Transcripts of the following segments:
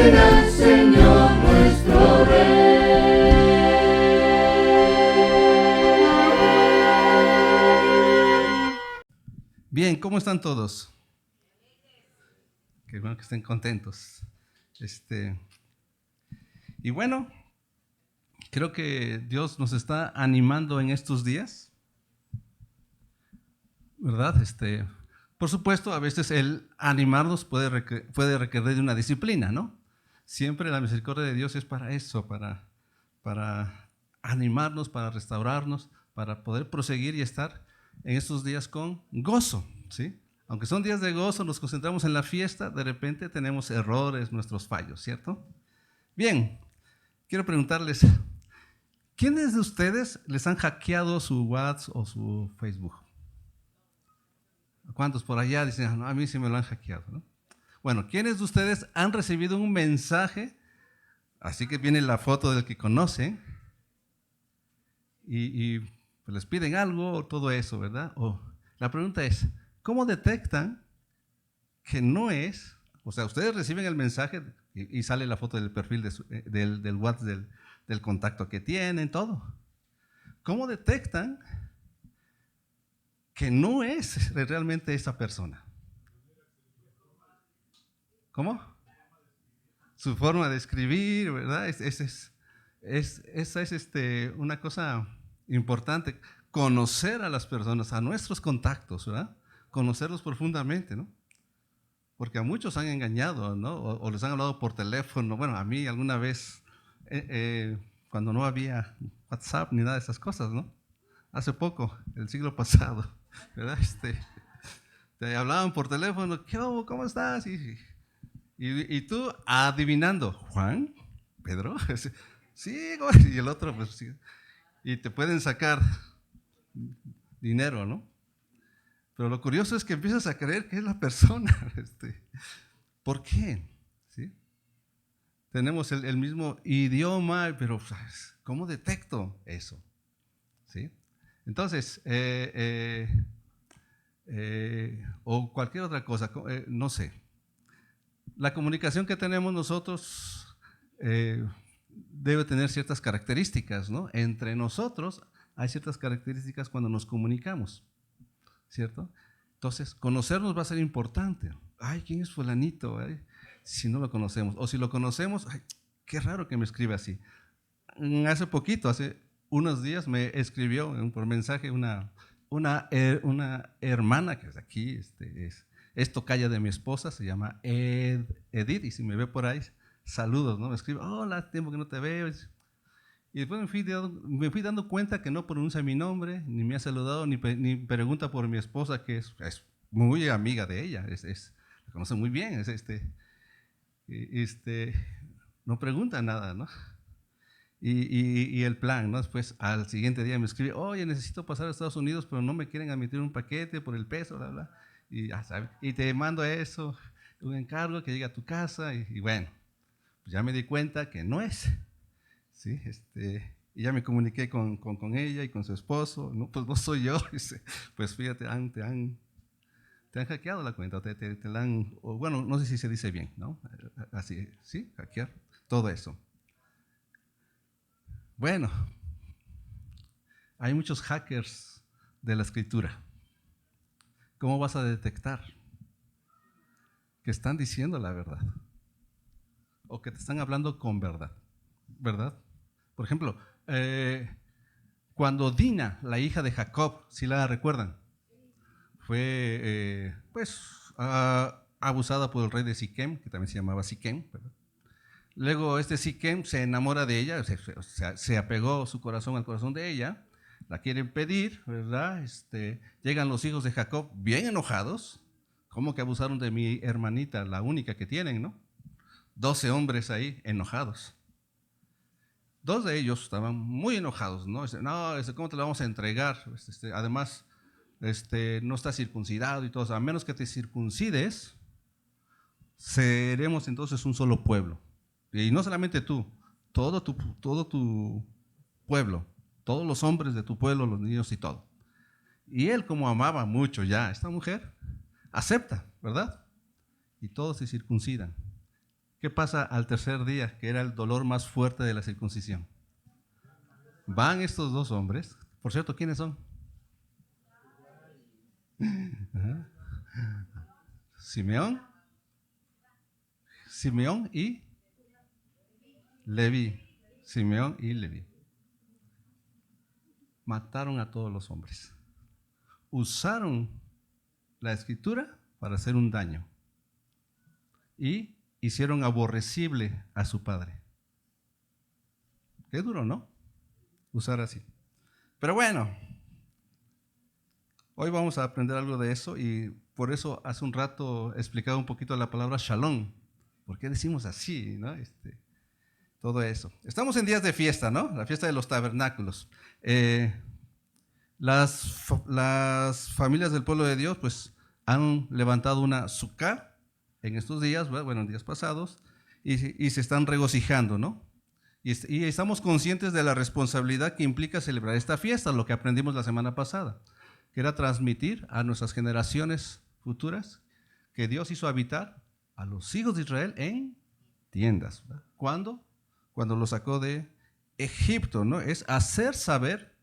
será el Señor nuestro Rey. Bien, ¿cómo están todos? Qué bueno que estén contentos. Y bueno, creo que Dios nos está animando en estos días, ¿verdad? Por supuesto, a veces el animarnos puede requerir de una disciplina, ¿no? Siempre la misericordia de Dios es para eso, para animarnos, para restaurarnos, para poder proseguir y estar en estos días con gozo, ¿sí? Aunque son días de gozo, nos concentramos en la fiesta, de repente tenemos errores, nuestros fallos, ¿cierto? Bien, quiero preguntarles, ¿quiénes de ustedes les han hackeado su WhatsApp o su Facebook? ¿Cuántos por allá dicen, no, a mí sí me lo han hackeado, ¿no? Bueno, ¿quiénes de ustedes han recibido un mensaje? Así que viene la foto del que conocen y pues les piden algo o todo eso, ¿verdad? La pregunta es, ¿cómo detectan que no es? O sea, ustedes reciben el mensaje y sale la foto del perfil del WhatsApp del contacto que tienen, todo. ¿Cómo detectan que no es realmente esa persona? ¿Cómo? Su forma de escribir, ¿verdad? Esa es una cosa importante, conocer a las personas, a nuestros contactos, ¿verdad? Conocerlos profundamente, ¿no? Porque a muchos han engañado, ¿no? O les han hablado por teléfono. Bueno, a mí alguna vez, cuando no había WhatsApp ni nada de esas cosas, ¿no? Hace poco, el siglo pasado, ¿verdad? Te hablaban por teléfono, ¿qué hubo? ¿Cómo estás? Y tú adivinando, ¿Juan? ¿Pedro? Sí, y el otro, pues sí. Y te pueden sacar dinero, ¿no? Pero lo curioso es que empiezas a creer que es la persona. ¿Por qué? ¿Sí? Tenemos el mismo idioma, pero ¿cómo detecto eso? ¿Sí? Entonces, o cualquier otra cosa, no sé. La comunicación que tenemos nosotros debe tener ciertas características, ¿no? Entre nosotros hay ciertas características cuando nos comunicamos, ¿cierto? Entonces, conocernos va a ser importante. Ay, ¿quién es fulanito? Ay, si no lo conocemos. O si lo conocemos, ay, qué raro que me escribe así. Hace poquito, hace unos días, me escribió por mensaje una hermana que es aquí, es tocaya de mi esposa, se llama Edith, y si me ve por ahí, saludos, ¿no? Me escribe, hola, tiempo que no te veo. Y después me fui dando cuenta que no pronuncia mi nombre, ni me ha saludado, ni pregunta por mi esposa, que es muy amiga de ella, la conoce muy bien, no pregunta nada, ¿no? Y el plan, ¿no? Después al siguiente día me escribe, oye, necesito pasar a Estados Unidos, pero no me quieren admitir un paquete por el peso, bla, bla. Y ya sabes, y te mando eso, un encargo que llegue a tu casa, y bueno, pues ya me di cuenta que no es, ¿sí? Y ya me comuniqué con ella y con su esposo, no, pues no soy yo, pues fíjate, te han hackeado la cuenta, te la han, o bueno, no sé si se dice bien, ¿no? Así, ¿sí? Hackear, todo eso. Bueno, hay muchos hackers de la escritura. ¿Cómo vas a detectar que están diciendo la verdad? O que te están hablando con verdad, ¿verdad? Por ejemplo, cuando Dina, la hija de Jacob, si la recuerdan, fue abusada por el rey de Siquem, que también se llamaba Siquem, ¿verdad? Luego Siquem se enamora de ella, se apegó su corazón al corazón de ella, la quieren pedir, ¿verdad? Llegan los hijos de Jacob bien enojados. ¿Cómo que abusaron de mi hermanita, la única que tienen, no? 12 hombres ahí enojados. 2 de ellos estaban muy enojados, ¿no? No, ¿cómo te la vamos a entregar? Además, no está circuncidado y todo. A menos que te circuncides, seremos entonces un solo pueblo. Y no solamente tú, todo tu pueblo, todos los hombres de tu pueblo, los niños y todo. Y él, como amaba mucho ya a esta mujer, acepta, ¿verdad? Y todos se circuncidan. ¿Qué pasa al tercer día, que era el dolor más fuerte de la circuncisión? Van estos dos hombres, por cierto, ¿quiénes son? Ajá. Simeón y Leví. Simeón y Leví. Mataron a todos los hombres. Usaron la escritura para hacer un daño. Y hicieron aborrecible a su padre. Qué duro, ¿no? Usar así. Pero bueno, hoy vamos a aprender algo de eso y por eso hace un rato he explicado un poquito la palabra shalom. ¿Por qué decimos así, no? Todo eso. Estamos en días de fiesta, ¿no? La fiesta de los tabernáculos. Las familias del pueblo de Dios, pues, han levantado una sukkah en estos días, bueno, en días pasados, y se están regocijando, ¿no? Y estamos conscientes de la responsabilidad que implica celebrar esta fiesta, lo que aprendimos la semana pasada, que era transmitir a nuestras generaciones futuras que Dios hizo habitar a los hijos de Israel en tiendas. ¿Verdad? ¿Cuándo? Cuando los sacó de Egipto, ¿no? Es hacer saber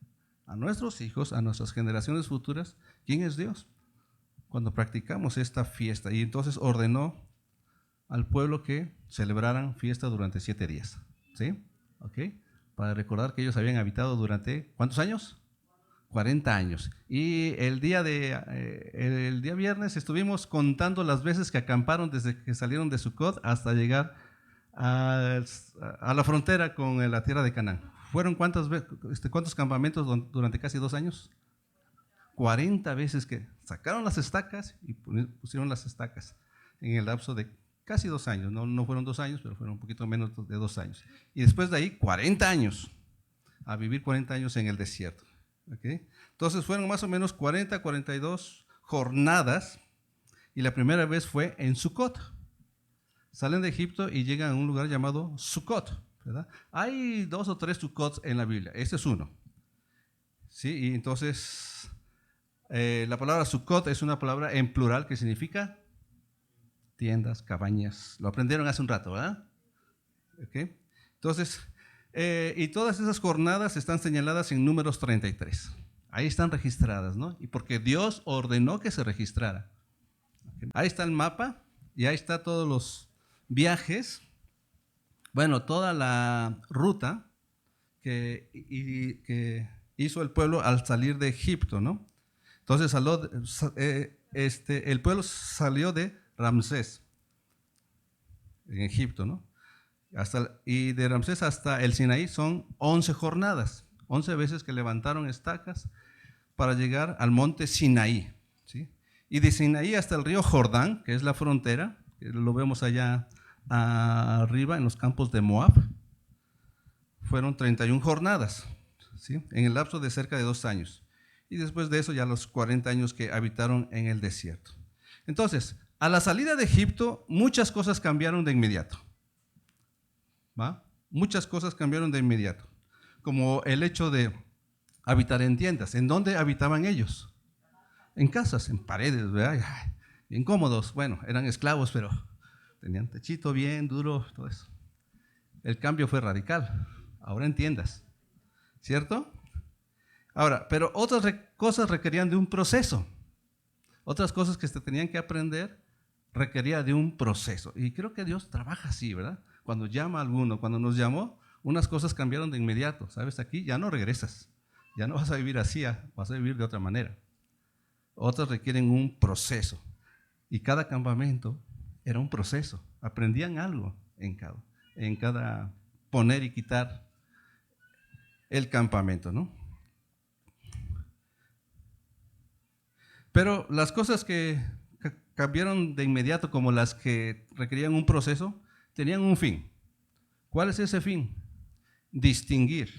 a nuestros hijos, a nuestras generaciones futuras, quién es Dios. Cuando practicamos esta fiesta, y entonces ordenó al pueblo que celebraran fiesta durante 7 días, ¿sí? ¿Ok? Para recordar que ellos habían habitado durante, ¿cuántos años? 40 años. Y el día viernes estuvimos contando las veces que acamparon desde que salieron de Sucot hasta llegar a la frontera con la tierra de Canaán. ¿Fueron cuántos campamentos durante casi 2 años? 40 veces que sacaron las estacas y pusieron las estacas en el lapso de casi 2 años. No fueron 2 años, pero fueron un poquito menos de 2 años. Y después de ahí, 40 años, a vivir 40 años en el desierto. ¿Okay? Entonces fueron más o menos 42 jornadas y la primera vez fue en Sucot. Salen de Egipto y llegan a un lugar llamado Sucot, ¿verdad? Hay 2 o 3 Sucots en la Biblia, este es uno. ¿Sí? Y entonces la palabra Sucot es una palabra en plural que significa tiendas, cabañas. Lo aprendieron hace un rato, ¿verdad? ¿Okay? Entonces, y todas esas jornadas están señaladas en Números 33. Ahí están registradas, ¿no? Y porque Dios ordenó que se registrara. ¿Okay? Ahí está el mapa y ahí está todos los viajes, bueno, toda la ruta que hizo el pueblo al salir de Egipto, ¿no? Entonces el pueblo salió de Ramsés, en Egipto, ¿no? Y de Ramsés hasta el Sinaí son 11 jornadas, 11 veces que levantaron estacas para llegar al monte Sinaí, ¿sí? Y de Sinaí hasta el río Jordán, que es la frontera, que lo vemos allá arriba en los campos de Moab, fueron 31 jornadas, ¿sí? En el lapso de cerca de 2 años. Y después de eso ya los 40 años que habitaron en el desierto. Entonces, a la salida de Egipto, muchas cosas cambiaron de inmediato. ¿Va? Muchas cosas cambiaron de inmediato, como el hecho de habitar en tiendas. ¿En dónde habitaban ellos? En casas, en paredes, ¿verdad? Bien cómodos. Bueno, eran esclavos, pero tenían techito bien duro, todo eso. El cambio fue radical. Ahora en tiendas, ¿cierto? Ahora, pero otras cosas requerían de un proceso. Otras cosas que se tenían que aprender requería de un proceso. Y creo que Dios trabaja así, ¿verdad? Cuando llama a alguno, cuando nos llamó, unas cosas cambiaron de inmediato. ¿Sabes? Aquí ya no regresas. Ya no vas a vivir así, vas a vivir de otra manera. Otras requieren un proceso. Y cada campamento era un proceso. Aprendían algo en cada poner y quitar el campamento, ¿no? Pero las cosas que cambiaron de inmediato, como las que requerían un proceso, tenían un fin. ¿Cuál es ese fin? Distinguir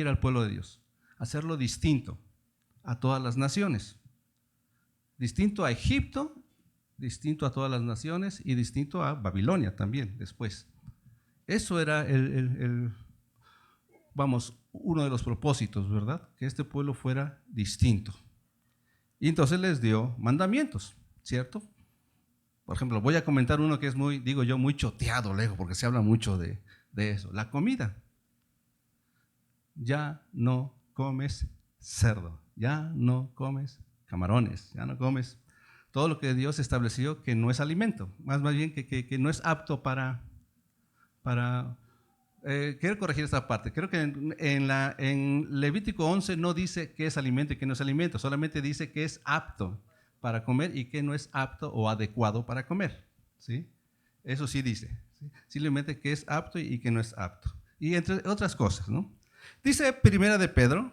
al pueblo de Dios, hacerlo distinto a todas las naciones, distinto a Egipto, distinto a todas las naciones y distinto a Babilonia también después. Eso era uno de los propósitos, ¿verdad? Que este pueblo fuera distinto. Y entonces les dio mandamientos, ¿cierto? Por ejemplo, voy a comentar uno que es muy, digo yo, muy choteado, lejos, porque se habla mucho de eso. La comida. Ya no comes cerdo, ya no comes camarones, ya no comes todo lo que Dios estableció que no es alimento, más bien que no es apto para quiero corregir esta parte. Creo que en Levítico 11 no dice qué es alimento y qué no es alimento, solamente dice que es apto para comer y que no es apto o adecuado para comer, ¿sí? Eso sí dice, ¿sí? Simplemente que es apto y que no es apto. Y entre otras cosas, ¿no? Dice Primera de Pedro,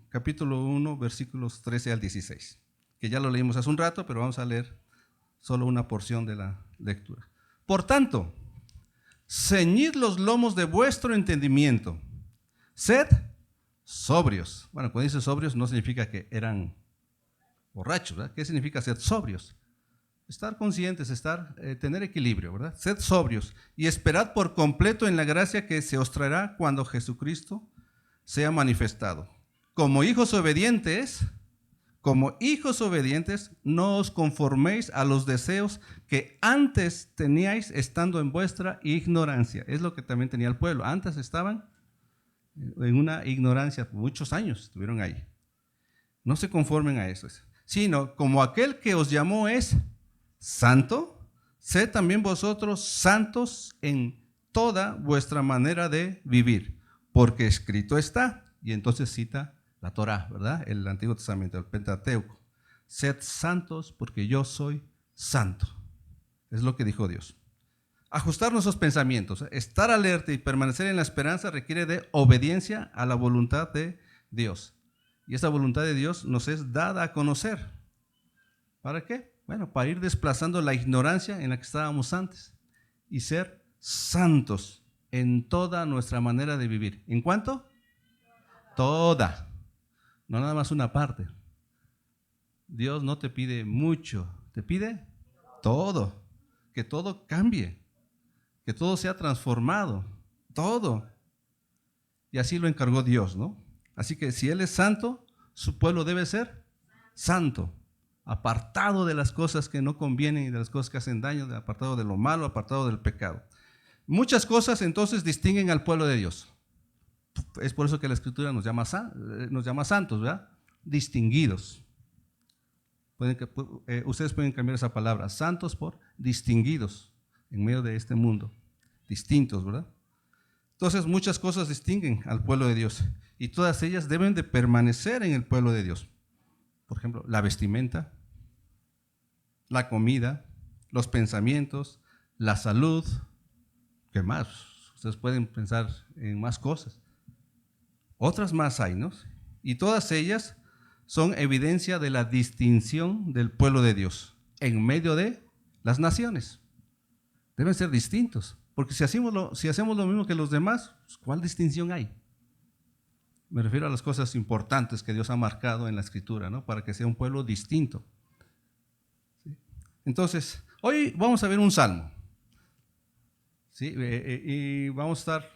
capítulo 1, versículos 13 al 16, que ya lo leímos hace un rato, pero vamos a leer solo una porción de la lectura. Por tanto, ceñid los lomos de vuestro entendimiento, sed sobrios. Bueno, cuando dice sobrios no significa que eran borrachos, ¿verdad? ¿Qué significa ser sobrios? Estar conscientes, tener equilibrio, ¿verdad? Sed sobrios y esperad por completo en la gracia que se os traerá cuando Jesucristo sea manifestado. Como hijos obedientes, no os conforméis a los deseos que antes teníais estando en vuestra ignorancia. Es lo que también tenía el pueblo. Antes estaban en una ignorancia, muchos años estuvieron ahí. No se conformen a eso, sino como aquel que os llamó es santo, sed también vosotros santos en toda vuestra manera de vivir, porque escrito está. Y entonces cita la Torá, ¿verdad? El Antiguo Testamento, el Pentateuco. Sed santos porque yo soy santo. Es lo que dijo Dios. Ajustar nuestros pensamientos, estar alerta y permanecer en la esperanza requiere de obediencia a la voluntad de Dios. Y esa voluntad de Dios nos es dada a conocer. ¿Para qué? Bueno, para ir desplazando la ignorancia en la que estábamos antes y ser santos en toda nuestra manera de vivir. ¿En cuánto? Toda. No nada más una parte. Dios no te pide mucho, te pide todo. Que todo cambie, que todo sea transformado, todo. Y así lo encargó Dios, ¿no? Así que si Él es santo, su pueblo debe ser santo, apartado de las cosas que no convienen y de las cosas que hacen daño, apartado de lo malo, apartado del pecado. Muchas cosas entonces distinguen al pueblo de Dios. Es por eso que la Escritura nos llama santos, ¿verdad? Distinguidos. Ustedes pueden cambiar esa palabra, santos por distinguidos en medio de este mundo, distintos, ¿verdad? Entonces muchas cosas distinguen al pueblo de Dios y todas ellas deben de permanecer en el pueblo de Dios. Por ejemplo, la vestimenta, la comida, los pensamientos, la salud, ¿qué más? Ustedes pueden pensar en más cosas. Otras más hay, ¿no? Y todas ellas son evidencia de la distinción del pueblo de Dios en medio de las naciones. Deben ser distintos, porque si hacemos lo mismo que los demás, ¿cuál distinción hay? Me refiero a las cosas importantes que Dios ha marcado en la Escritura, ¿no? Para que sea un pueblo distinto. ¿Sí? Entonces, hoy vamos a ver un salmo. ¿Sí? Y vamos a estar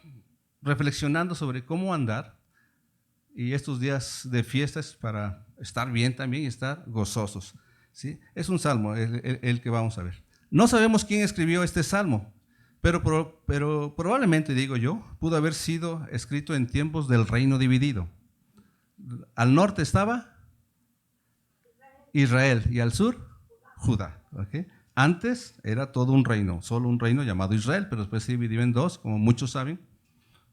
reflexionando sobre cómo andar. Y estos días de fiestas para estar bien también y estar gozosos, ¿sí? Es un salmo el que vamos a ver. No sabemos quién escribió este salmo, pero probablemente, digo yo, pudo haber sido escrito en tiempos del reino dividido. Al norte estaba Israel y al sur Judá. ¿Okay? Antes era todo un reino, solo un reino llamado Israel, pero después se dividió en dos, como muchos saben.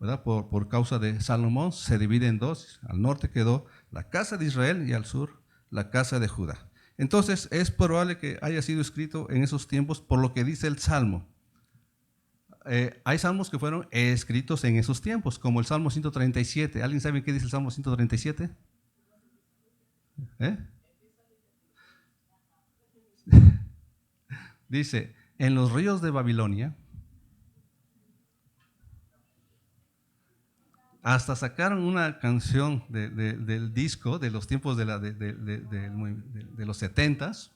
¿Verdad? Por causa de Salomón se divide en dos. Al norte quedó la casa de Israel y al sur la casa de Judá. Entonces es probable que haya sido escrito en esos tiempos por lo que dice el Salmo. Hay salmos que fueron escritos en esos tiempos, como el Salmo 137. ¿Alguien sabe qué dice el Salmo 137? Dice, en los ríos de Babilonia, hasta sacaron una canción del disco de los tiempos de los 70s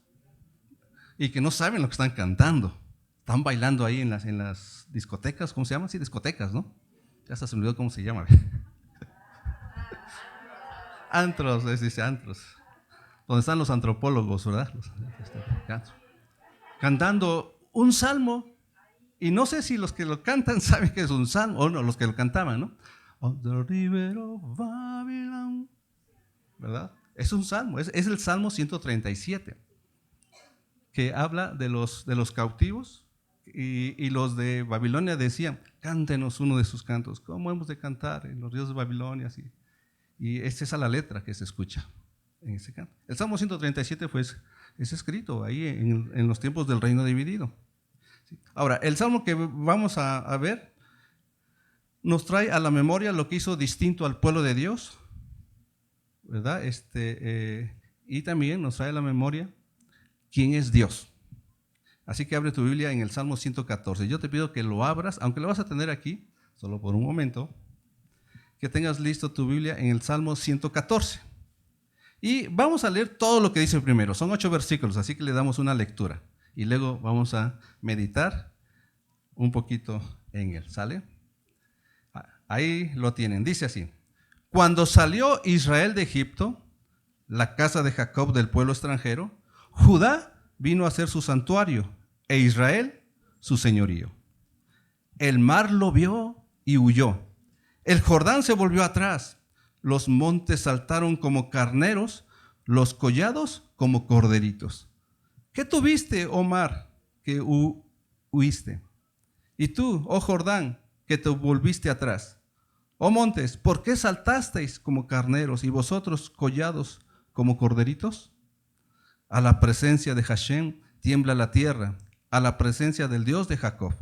y que no saben lo que están cantando. Están bailando ahí en las discotecas, ¿cómo se llama? Sí, discotecas, ¿no? Ya hasta se me olvidó cómo se llama. Antros, dice antros. Donde están los antropólogos, ¿verdad? cantando un salmo. Y no sé si los que lo cantan saben que es un salmo, o no, los que lo cantaban, ¿no? On the river of Babylon, ¿verdad? Es un salmo, es el Salmo 137, que habla de los cautivos, y los de Babilonia decían, cántenos uno de sus cantos. ¿Cómo hemos de cantar en los ríos de Babilonia? Y es esa la letra que se escucha en ese canto. El Salmo 137 es escrito ahí en los tiempos del reino dividido. Ahora, el salmo que vamos a ver nos trae a la memoria lo que hizo distinto al pueblo de Dios, ¿verdad? Y también nos trae a la memoria quién es Dios. Así que abre tu Biblia en el Salmo 114. Yo te pido que lo abras, aunque lo vas a tener aquí, solo por un momento, que tengas listo tu Biblia en el Salmo 114. Y vamos a leer todo lo que dice primero. Son 8 versículos, así que le damos una lectura. Y luego vamos a meditar un poquito en él, ¿sale? Ahí lo tienen, dice así. Cuando salió Israel de Egipto, la casa de Jacob del pueblo extranjero, Judá vino a ser su santuario e Israel su señorío. El mar lo vio y huyó. El Jordán se volvió atrás. Los montes saltaron como carneros, los collados como corderitos. ¿Qué tuviste, oh mar, que huiste? Y tú, oh Jordán, que te volviste atrás. Oh montes, ¿por qué saltasteis como carneros y vosotros collados como corderitos? A la presencia de Hashem tiembla la tierra, a la presencia del Dios de Jacob,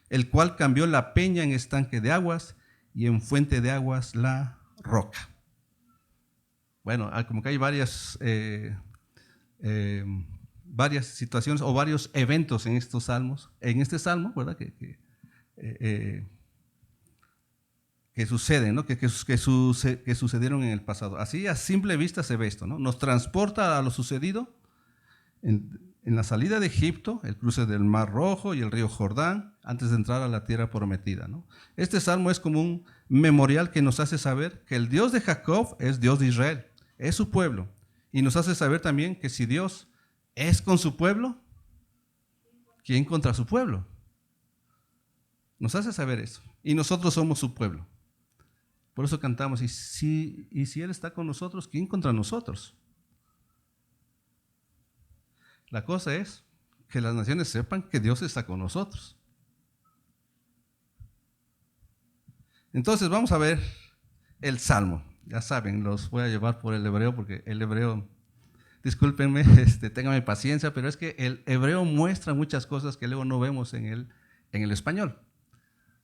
el cual cambió la peña en estanque de aguas y en fuente de aguas la roca. Bueno, como que hay varias situaciones o varios eventos en estos salmos, en este salmo, ¿verdad? Que suceden, ¿no? Que sucedieron en el pasado. Así a simple vista se ve esto, ¿no? Nos transporta a lo sucedido en la salida de Egipto, el cruce del Mar Rojo y el río Jordán, antes de entrar a la tierra prometida, ¿no? Este salmo es como un memorial que nos hace saber que el Dios de Jacob es Dios de Israel, es su pueblo, y nos hace saber también que si Dios es con su pueblo, ¿quién contra su pueblo? Nos hace saber eso. Y nosotros somos su pueblo. Por eso cantamos, y si Él está con nosotros, ¿quién contra nosotros? La cosa es que las naciones sepan que Dios está con nosotros. Entonces vamos a ver el Salmo. Ya saben, los voy a llevar por el hebreo porque el hebreo, discúlpenme, ténganme paciencia, pero es que el hebreo muestra muchas cosas que luego no vemos en el español.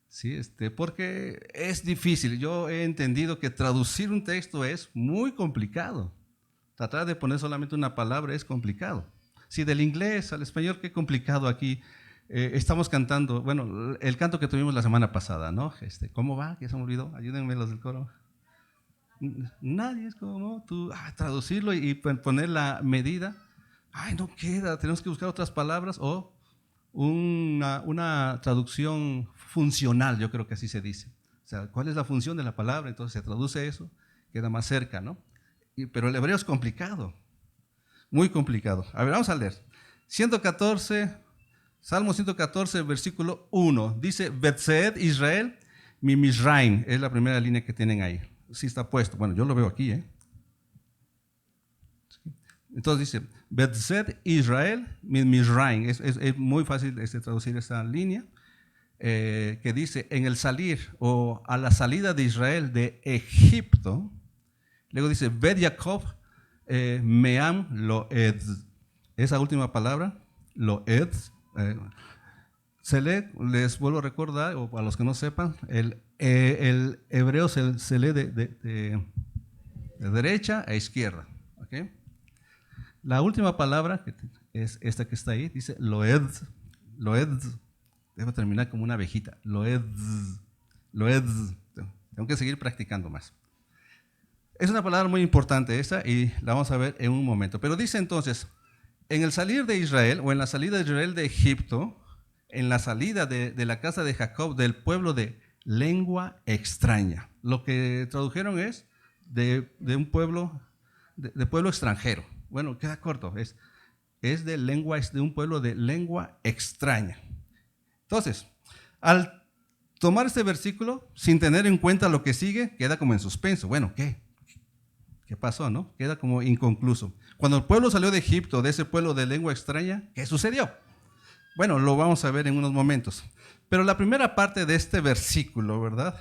Sí, porque es difícil. Yo he entendido que traducir un texto es muy complicado. Tratar de poner solamente una palabra es complicado. Sí, del inglés al español, qué complicado aquí. Estamos cantando, bueno, el canto que tuvimos la semana pasada, ¿no? ¿Cómo va? ¿Ya se me olvidó? Ayúdenme los del coro. Nadie es como tú. Traducirlo y poner la medida. No queda, tenemos que buscar otras palabras o una traducción funcional, yo creo que así se dice. O sea, ¿cuál es la función de la palabra? Entonces se traduce eso, queda más cerca, ¿no? Pero el hebreo es complicado, muy complicado. A ver, vamos a leer. Salmo 114, versículo 1. Dice, Betseed Israel, mi Mizraim. Es la primera línea que tienen ahí. Sí está puesto. Bueno, yo lo veo aquí, Entonces dice, Betseed Israel, mi Mizraim. Es muy fácil traducir esa línea. Que dice, en el salir o a la salida de Israel de Egipto. Luego dice, Bet Jacob, meam loed. Esa última palabra, loed, se lee, les vuelvo a recordar, o a los que no sepan, el hebreo se lee de derecha a izquierda. ¿Okay? La última palabra, que es esta que está ahí, dice loed, debe terminar como una abejita, loed. Tengo que seguir practicando más. Es una palabra muy importante esta y la vamos a ver en un momento. Pero dice entonces, en el salir de Israel o en la salida de Israel de Egipto, en la salida de la casa de Jacob, del pueblo de lengua extraña. Lo que tradujeron es de un pueblo, de pueblo extranjero. Bueno, queda corto, es es de un pueblo de lengua extraña. Entonces, al tomar este versículo, sin tener en cuenta lo que sigue, queda como en suspenso. Bueno, ¿qué pasó, no? Queda como inconcluso. Cuando el pueblo salió de Egipto, de ese pueblo de lengua extraña, ¿qué sucedió? Bueno, lo vamos a ver en unos momentos. Pero la primera parte de este versículo, ¿verdad?,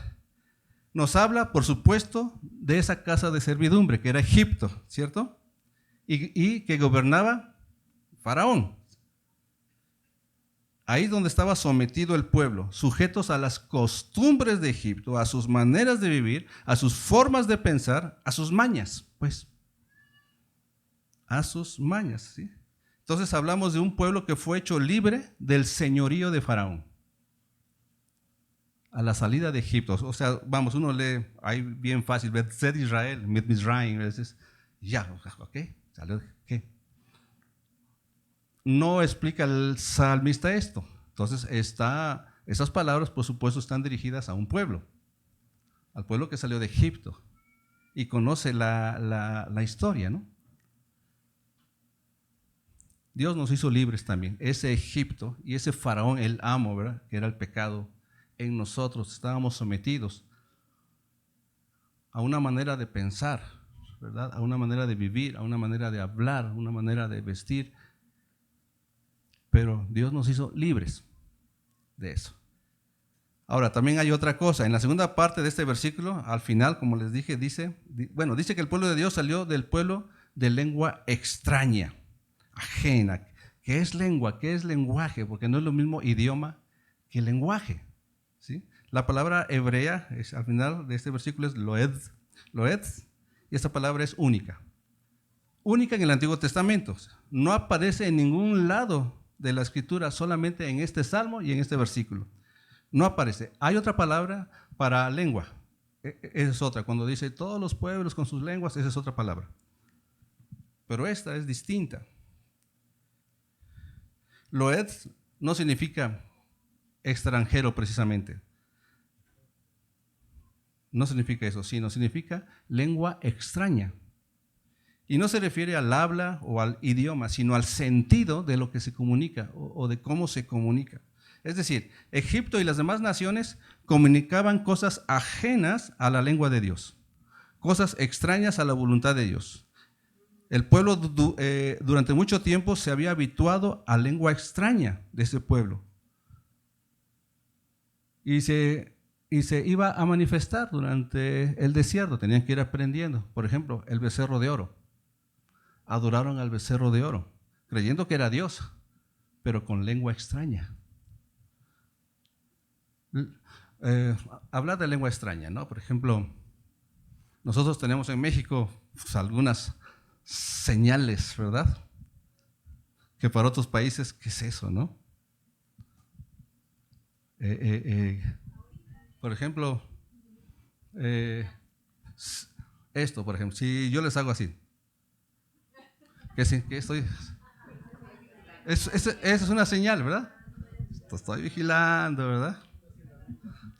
nos habla, por supuesto, de esa casa de servidumbre, que era Egipto, ¿cierto? Y que gobernaba Faraón. Ahí donde estaba sometido el pueblo, sujetos a las costumbres de Egipto, a sus maneras de vivir, a sus formas de pensar, a sus mañas, pues. A sus mañas, ¿sí? Entonces hablamos de un pueblo que fue hecho libre del señorío de Faraón a la salida de Egipto. O sea, vamos, uno lee ahí bien fácil, Betzed Israel, Mit Mizraim, ya, ok, salió, ¿qué? No explica el salmista esto. Entonces, esas palabras, por supuesto, están dirigidas a un pueblo, al pueblo que salió de Egipto y conoce la historia, ¿no? Dios nos hizo libres también. Ese Egipto y ese faraón, el amo, ¿verdad?, que era el pecado en nosotros, estábamos sometidos a una manera de pensar, ¿verdad?, a una manera de vivir, a una manera de hablar, a una manera de vestir. Pero Dios nos hizo libres de eso. Ahora, también hay otra cosa. En la segunda parte de este versículo, al final, como les dije, dice que el pueblo de Dios salió del pueblo de lengua extraña, ajena. ¿Qué es lengua? ¿Qué es lenguaje? Porque no es lo mismo idioma que lenguaje, ¿sí? La palabra hebrea, al final de este versículo, es loed, y esta palabra es única. Única en el Antiguo Testamento. No aparece en ningún lado de la Escritura, solamente en este salmo y en este versículo. No aparece. Hay otra palabra para lengua. Esa es otra. Cuando dice todos los pueblos con sus lenguas, esa es otra palabra. Pero esta es distinta. Loed no significa extranjero precisamente. No significa eso, sino significa lengua extraña. Y no se refiere al habla o al idioma, sino al sentido de lo que se comunica o de cómo se comunica. Es decir, Egipto y las demás naciones comunicaban cosas ajenas a la lengua de Dios, cosas extrañas a la voluntad de Dios. El pueblo durante mucho tiempo se había habituado a lengua extraña de ese pueblo. Y se iba a manifestar durante el desierto, tenían que ir aprendiendo. Por ejemplo, el becerro de oro. Adoraron al becerro de oro, creyendo que era Dios, pero con lengua extraña. Hablar de lengua extraña, ¿no? Por ejemplo, nosotros tenemos en México pues, algunas señales, ¿verdad?, que para otros países, ¿qué es eso, no? Por ejemplo, esto, por ejemplo, si yo les hago así, que estoy, esa es una señal, ¿verdad? Te estoy vigilando, ¿verdad?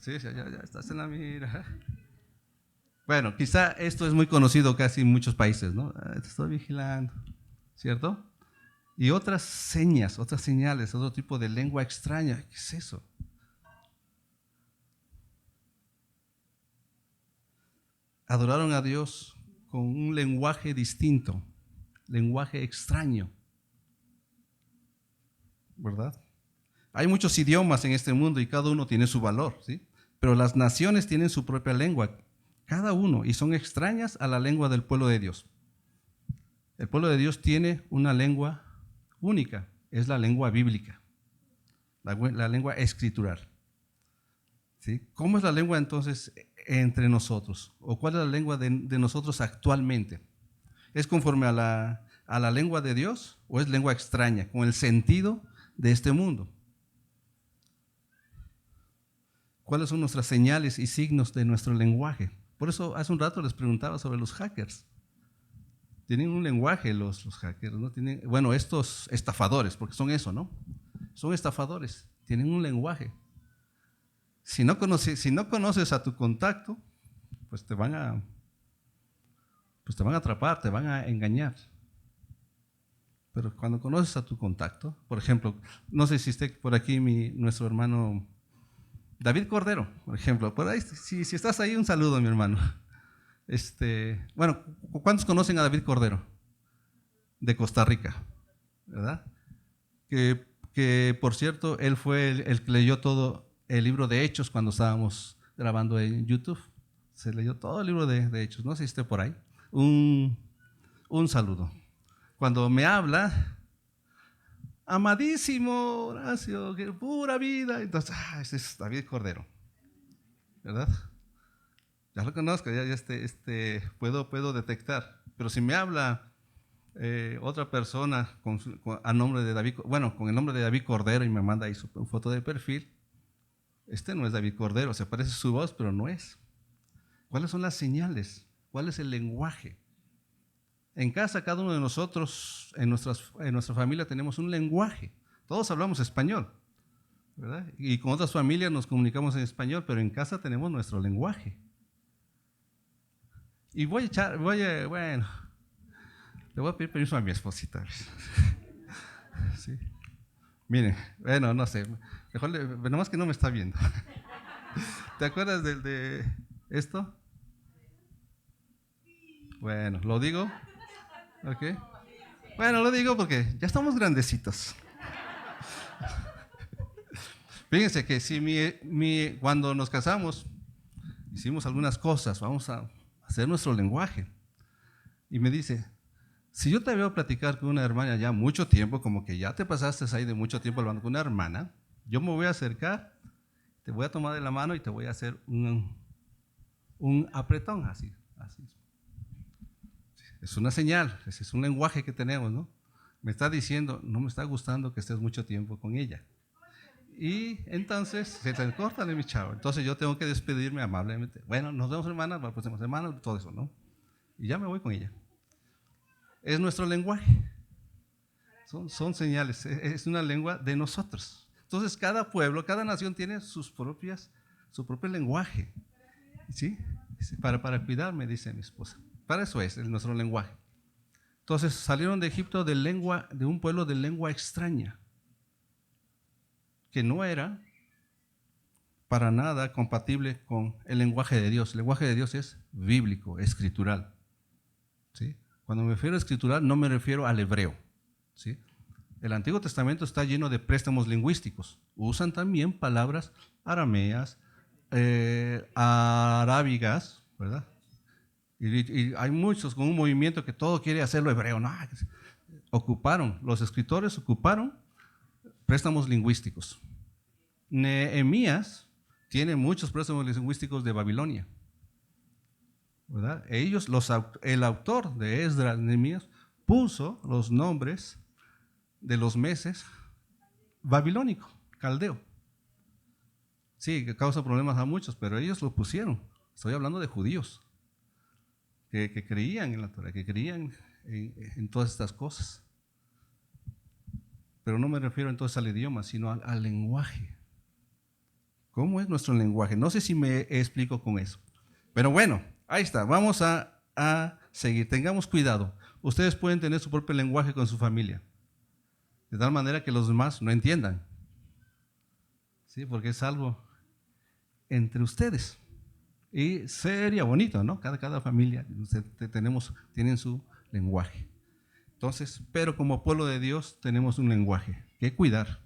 Sí, ya estás en la mira. Bueno, quizá esto es muy conocido casi en muchos países, ¿no? Te estoy vigilando, ¿cierto? Y otras señas, otras señales, otro tipo de lengua extraña. ¿Qué es eso? Adoraron a Dios con un lenguaje distinto, lenguaje extraño, ¿verdad? Hay muchos idiomas en este mundo y cada uno tiene su valor, ¿sí? Pero las naciones tienen su propia lengua, cada uno, y son extrañas a la lengua del pueblo de Dios. El pueblo de Dios tiene una lengua única, es la lengua bíblica, la lengua escritural, ¿sí? ¿Cómo es la lengua entonces entre nosotros? ¿O cuál es la lengua de nosotros actualmente? ¿Es conforme a la lengua de Dios o es lengua extraña, con el sentido de este mundo? ¿Cuáles son nuestras señales y signos de nuestro lenguaje? Por eso hace un rato les preguntaba sobre los hackers. Tienen un lenguaje los hackers, ¿no? Bueno, estos estafadores, porque son eso, ¿no? Son estafadores, tienen un lenguaje. Si no conoces a tu contacto, pues te van a atrapar, te van a engañar. Pero cuando conoces a tu contacto, por ejemplo, no sé si esté por aquí nuestro hermano David Cordero, por ejemplo. Por ahí, si estás ahí, un saludo, mi hermano. Bueno, ¿cuántos conocen a David Cordero? De Costa Rica, ¿verdad? Que por cierto, él fue el que leyó todo el libro de Hechos cuando estábamos grabando en YouTube. Se leyó todo el libro de Hechos, no sé si esté por ahí. Un saludo. Cuando me habla, amadísimo Horacio, que pura vida, entonces, ese es David Cordero, ¿verdad? Ya lo conozco, ya puedo detectar. Pero si me habla otra persona a nombre de David, bueno, con el nombre de David Cordero y me manda ahí su foto de perfil, no es David Cordero, se parece su voz, pero no es. ¿Cuáles son las señales? ¿Cuál es el lenguaje? En casa, cada uno de nosotros, en nuestra familia, tenemos un lenguaje. Todos hablamos español, ¿verdad? Y con otras familias nos comunicamos en español, pero en casa tenemos nuestro lenguaje. Y bueno, le voy a pedir permiso a mi esposita. Sí. Miren, bueno, no sé, mejor nomás que no me está viendo. ¿Te acuerdas de esto? Bueno, ¿lo digo? ¿Ok? Bueno, lo digo porque ya estamos grandecitos. Fíjense que si cuando nos casamos, hicimos algunas cosas, vamos a hacer nuestro lenguaje. Y me dice, si yo te veo platicar con una hermana ya mucho tiempo, como que ya te pasaste ahí de mucho tiempo hablando con una hermana, yo me voy a acercar, te voy a tomar de la mano y te voy a hacer un apretón, así. Es una señal, es un lenguaje que tenemos, ¿no? Me está diciendo, no me está gustando que estés mucho tiempo con ella. Y entonces, se te corta mi chavo. Entonces yo tengo que despedirme amablemente. Bueno, nos vemos hermanas, la próxima semana, todo eso, ¿no? Y ya me voy con ella. Es nuestro lenguaje. Son señales, es una lengua de nosotros. Entonces cada pueblo, cada nación tiene su propio lenguaje. ¿Sí? Para cuidarme, dice mi esposa. Para eso es nuestro lenguaje. Entonces salieron de Egipto de un pueblo de lengua extraña, que no era para nada compatible con el lenguaje de Dios. El lenguaje de Dios es bíblico, escritural. ¿Sí? Cuando me refiero a escritural, no me refiero al hebreo. ¿Sí? El Antiguo Testamento está lleno de préstamos lingüísticos. Usan también palabras arameas, arábigas, ¿verdad? Y hay muchos con un movimiento que todo quiere hacerlo hebreo. No, los escritores ocuparon préstamos lingüísticos. Nehemías tiene muchos préstamos lingüísticos de Babilonia, ¿verdad? El autor de Esdras, Nehemías, puso los nombres de los meses babilónico, caldeo. Sí, que causa problemas a muchos, pero ellos lo pusieron. Estoy hablando de judíos que creían en la Torah, que creían en todas estas cosas. Pero no me refiero entonces al idioma, sino al lenguaje. ¿Cómo es nuestro lenguaje? No sé si me explico con eso. Pero bueno, ahí está. Vamos a seguir. Tengamos cuidado. Ustedes pueden tener su propio lenguaje con su familia, de tal manera que los demás no entiendan. Sí, porque es algo entre ustedes. Y sería bonito, ¿no? Cada familia tienen su lenguaje. Entonces, pero como pueblo de Dios tenemos un lenguaje que cuidar,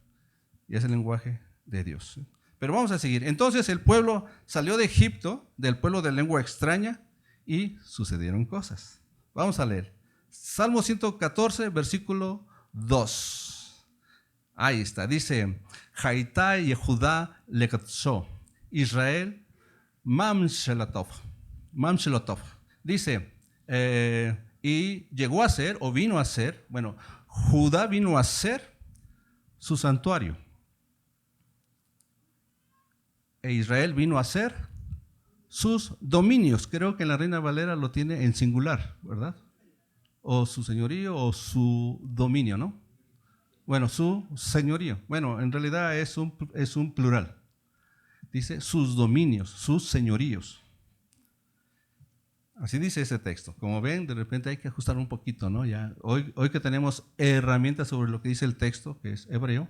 y es el lenguaje de Dios. Pero vamos a seguir. Entonces el pueblo salió de Egipto, del pueblo de lengua extraña, y sucedieron cosas. Vamos a leer. Salmo 114, versículo 2. Ahí está. Dice, Haitai Yehudá Lekatso, Israel Mamshelatov. Dice, y llegó a ser, o vino a ser, bueno, Judá vino a ser su santuario. E Israel vino a ser sus dominios. Creo que en la Reina Valera lo tiene en singular, ¿verdad? O su señorío o su dominio, ¿no? Bueno, su señorío. Bueno, en realidad es un plural. Dice sus dominios, sus señoríos. Así dice ese texto. Como ven, de repente hay que ajustar un poquito, ¿no? Ya, hoy que tenemos herramientas sobre lo que dice el texto, que es hebreo.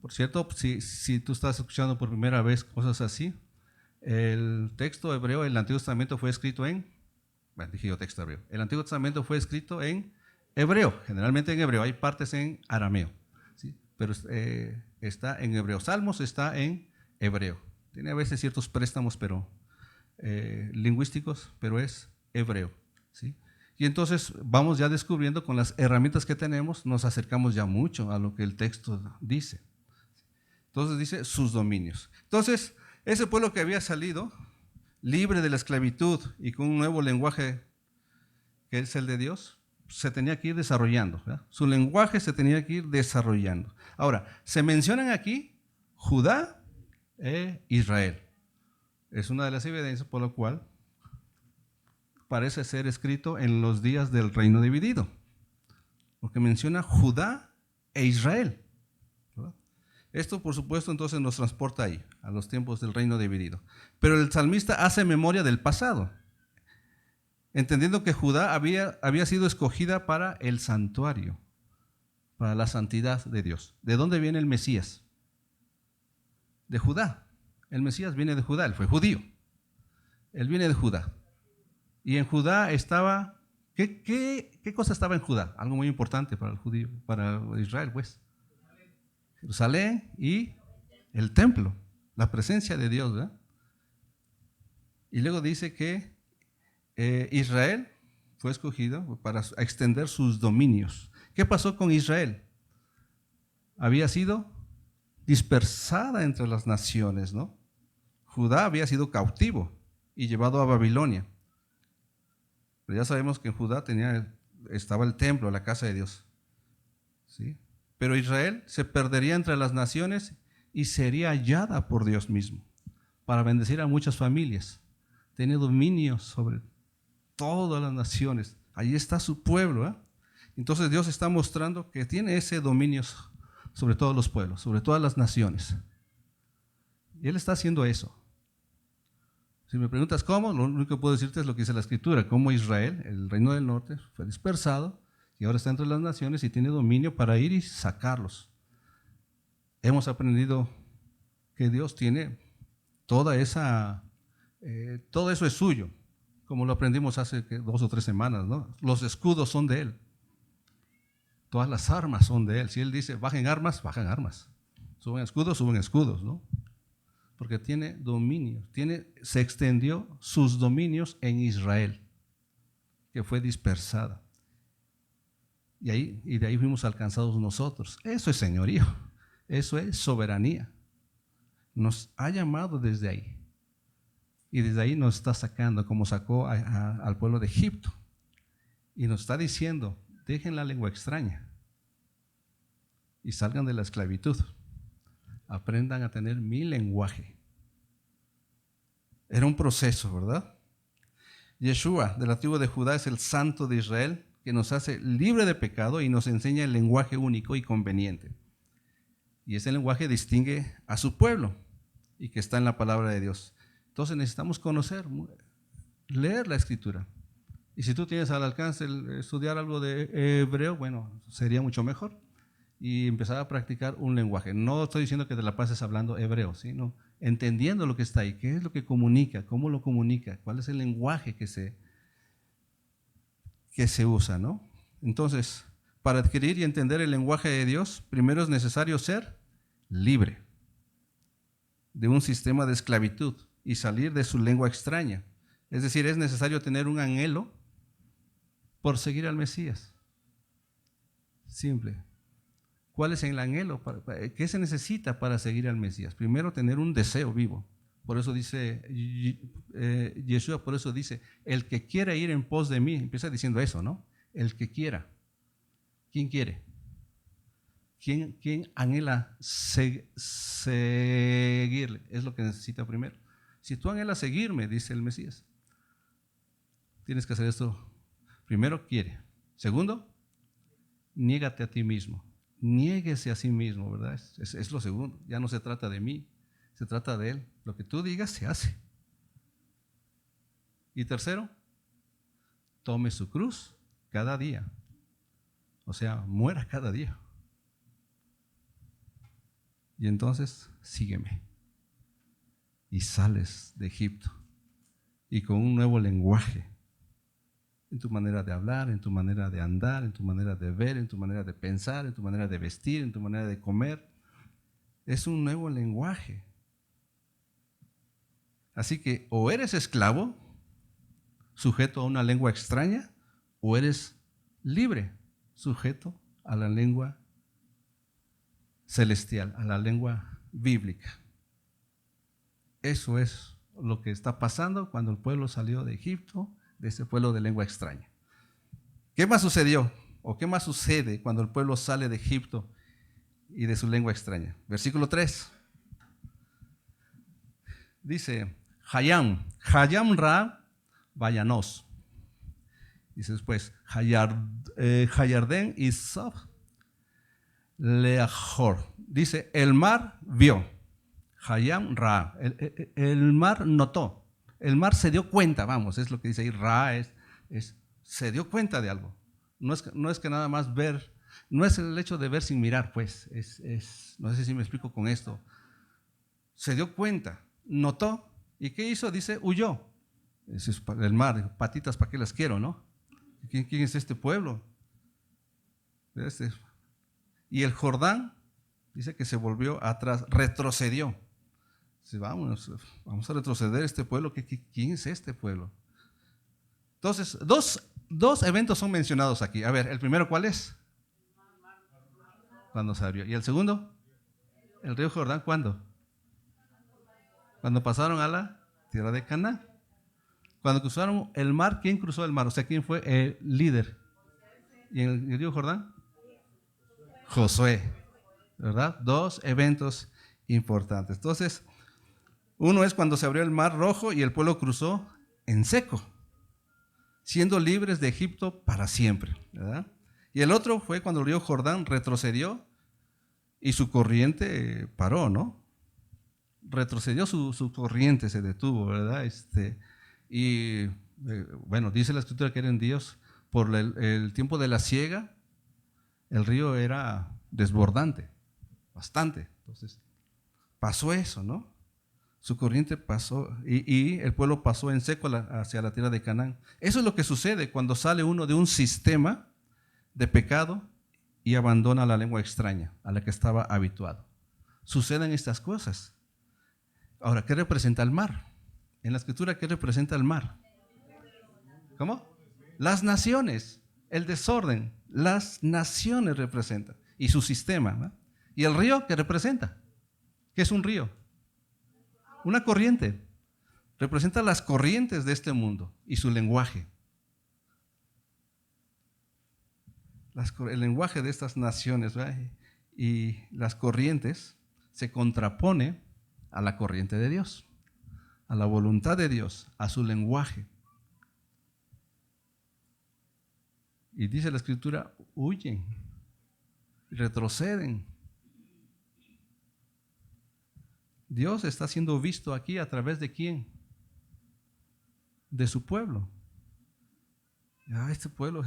Por cierto, si tú estás escuchando por primera vez cosas así, el texto hebreo, el Antiguo Testamento fue escrito dije yo texto hebreo. El Antiguo Testamento fue escrito en hebreo, generalmente en hebreo. Hay partes en arameo, ¿sí? Pero está en hebreo. Salmos está en hebreo. Tiene a veces ciertos préstamos lingüísticos, pero es hebreo, ¿sí? Y entonces vamos ya descubriendo con las herramientas que tenemos, nos acercamos ya mucho a lo que el texto dice. Entonces dice sus dominios. Entonces, ese pueblo que había salido libre de la esclavitud y con un nuevo lenguaje que es el de Dios, se tenía que ir desarrollando, ¿verdad? Su lenguaje se tenía que ir desarrollando. Ahora, se mencionan aquí Judá e Israel. Es una de las evidencias por lo cual parece ser escrito en los días del reino dividido, porque menciona Judá e Israel, ¿verdad? Esto, por supuesto, entonces nos transporta ahí, a los tiempos del reino dividido. Pero el salmista hace memoria del pasado, entendiendo que Judá había sido escogida para el santuario, para la santidad de Dios. ¿De dónde viene el Mesías? De Judá. El Mesías viene de Judá, él fue judío. Él viene de Judá. Y en Judá estaba, ¿qué cosa estaba en Judá? Algo muy importante para el judío, para Israel, pues. Jerusalén y el templo, la presencia de Dios, ¿verdad? Y luego dice que Israel fue escogido para extender sus dominios. ¿Qué pasó con Israel? Había sido dispersada entre las naciones, ¿no? Judá había sido cautivo y llevado a Babilonia. Pero ya sabemos que en Judá estaba el templo, la casa de Dios, ¿sí? Pero Israel se perdería entre las naciones y sería hallada por Dios mismo para bendecir a muchas familias. Tiene dominio sobre todas las naciones. Allí está su pueblo, ¿eh? Entonces Dios está mostrando que tiene ese dominio sobre todos los pueblos, sobre todas las naciones. Y Él está haciendo eso. Si me preguntas cómo, lo único que puedo decirte es lo que dice la Escritura, cómo Israel, el reino del norte, fue dispersado y ahora está entre las naciones y tiene dominio para ir y sacarlos. Hemos aprendido que Dios tiene todo eso es suyo, como lo aprendimos hace 2 o 3 semanas, ¿no? Los escudos son de Él. Todas las armas son de Él. Si Él dice, bajen armas, bajan armas. Suben escudos, ¿no? Porque tiene dominio, se extendió sus dominios en Israel, que fue dispersada. Y de ahí fuimos alcanzados nosotros. Eso es señorío, eso es soberanía. Nos ha llamado desde ahí. Y desde ahí nos está sacando, como sacó al pueblo de Egipto. Y nos está diciendo, dejen la lengua extraña y salgan de la esclavitud. Aprendan a tener mi lenguaje. Era un proceso, ¿verdad? Yeshua, de la tribu de Judá, es el santo de Israel, que nos hace libre de pecado y nos enseña el lenguaje único y conveniente. Y ese lenguaje distingue a su pueblo y que está en la palabra de Dios. Entonces necesitamos conocer, leer la Escritura. Y si tú tienes al alcance estudiar algo de hebreo, bueno, sería mucho mejor. Y empezar a practicar un lenguaje. No estoy diciendo que te la pases hablando hebreo, sino entendiendo lo que está ahí, qué es lo que comunica, cómo lo comunica, cuál es el lenguaje que se usa, ¿no? Entonces, para adquirir y entender el lenguaje de Dios, primero es necesario ser libre de un sistema de esclavitud y salir de su lengua extraña. Es decir, es necesario tener un anhelo por seguir al Mesías. Simple. ¿Cuál es el anhelo? ¿Qué se necesita para seguir al Mesías? Primero, tener un deseo vivo. Por eso dice Yeshua, por eso dice, el que quiera ir en pos de mí, empieza diciendo eso, ¿no? El que quiera. ¿Quién quiere? ¿Quién anhela seguirle? Es lo que necesita primero. Si tú anhelas seguirme, dice el Mesías, tienes que hacer esto. Primero, quiere. Segundo, niégate a ti mismo. Niéguese a sí mismo, ¿verdad? Es lo segundo. Ya no se trata de mí, se trata de Él. Lo que tú digas se hace. Y tercero, tome su cruz cada día. O sea, muera cada día. Y entonces, sígueme. Y sales de Egipto. Y con un nuevo lenguaje. En tu manera de hablar, en tu manera de andar, en tu manera de ver, en tu manera de pensar, en tu manera de vestir, en tu manera de comer. Es un nuevo lenguaje. Así que o eres esclavo, sujeto a una lengua extraña, o eres libre, sujeto a la lengua celestial, a la lengua bíblica. Eso es lo que está pasando cuando el pueblo salió de Egipto, de ese pueblo de lengua extraña. ¿Qué más sucedió? ¿O qué más sucede cuando el pueblo sale de Egipto y de su lengua extraña? Versículo 3. Dice, Hayam Ra, Vayanos. Dice después, Hayarden y Sof Leajor. Dice, el mar vio. Hayam Ra. El mar notó. El mar se dio cuenta, vamos, es lo que dice ahí. Ra se dio cuenta de algo. No es que nada más ver, no es el hecho de ver sin mirar, pues. No sé si me explico con esto. Se dio cuenta, notó. ¿Y qué hizo? Dice, huyó. Ese es el mar, patitas, ¿para qué las quiero, no? ¿Quién es este pueblo? Y el Jordán, dice que se volvió atrás, retrocedió. Dice, vamos a retroceder este pueblo. ¿Quién es este pueblo? Entonces, dos eventos son mencionados aquí. A ver, el primero, ¿cuál es? Cuando se abrió. ¿Y el segundo? El río Jordán, ¿cuándo? Cuando pasaron a la tierra de Canaán. Cuando cruzaron el mar, ¿quién cruzó el mar? O sea, ¿quién fue el líder? ¿Y en el río Jordán? Josué, ¿verdad? Dos eventos importantes. Entonces, uno es cuando se abrió el mar rojo y el pueblo cruzó en seco, siendo libres de Egipto para siempre, ¿verdad? Y el otro fue cuando el río Jordán retrocedió y su corriente paró, ¿no? Retrocedió su corriente, se detuvo, ¿verdad? Bueno, dice la Escritura que era en Dios, por el tiempo de la siega, el río era desbordante, bastante. Entonces, pasó eso, ¿no? Su corriente pasó y el pueblo pasó en seco hacia la tierra de Canaán. Eso es lo que sucede cuando sale uno de un sistema de pecado y abandona la lengua extraña a la que estaba habituado. Suceden estas cosas. Ahora, ¿qué representa el mar? En la Escritura, ¿qué representa el mar? ¿Cómo? Las naciones, el desorden, las naciones representan. Y su sistema, ¿no? ¿Y el río qué representa? ¿Qué es un río? Una corriente. Representa las corrientes de este mundo y su lenguaje. El lenguaje de estas naciones, ¿verdad? Y las corrientes se contrapone a la corriente de Dios, a la voluntad de Dios, a su lenguaje. Y dice la Escritura, huyen, retroceden. Dios está siendo visto aquí a través de ¿quién? De su pueblo. Este pueblo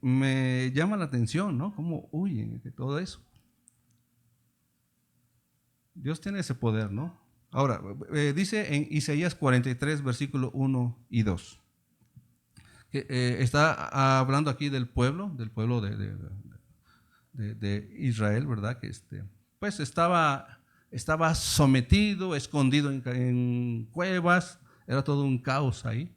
me llama la atención, ¿no? Cómo huyen de todo eso. Dios tiene ese poder, ¿no? Ahora, dice en Isaías 43, versículo 1 y 2. Que, está hablando aquí del pueblo de Israel, ¿verdad? Que pues estaba sometido, escondido en cuevas, era todo un caos ahí.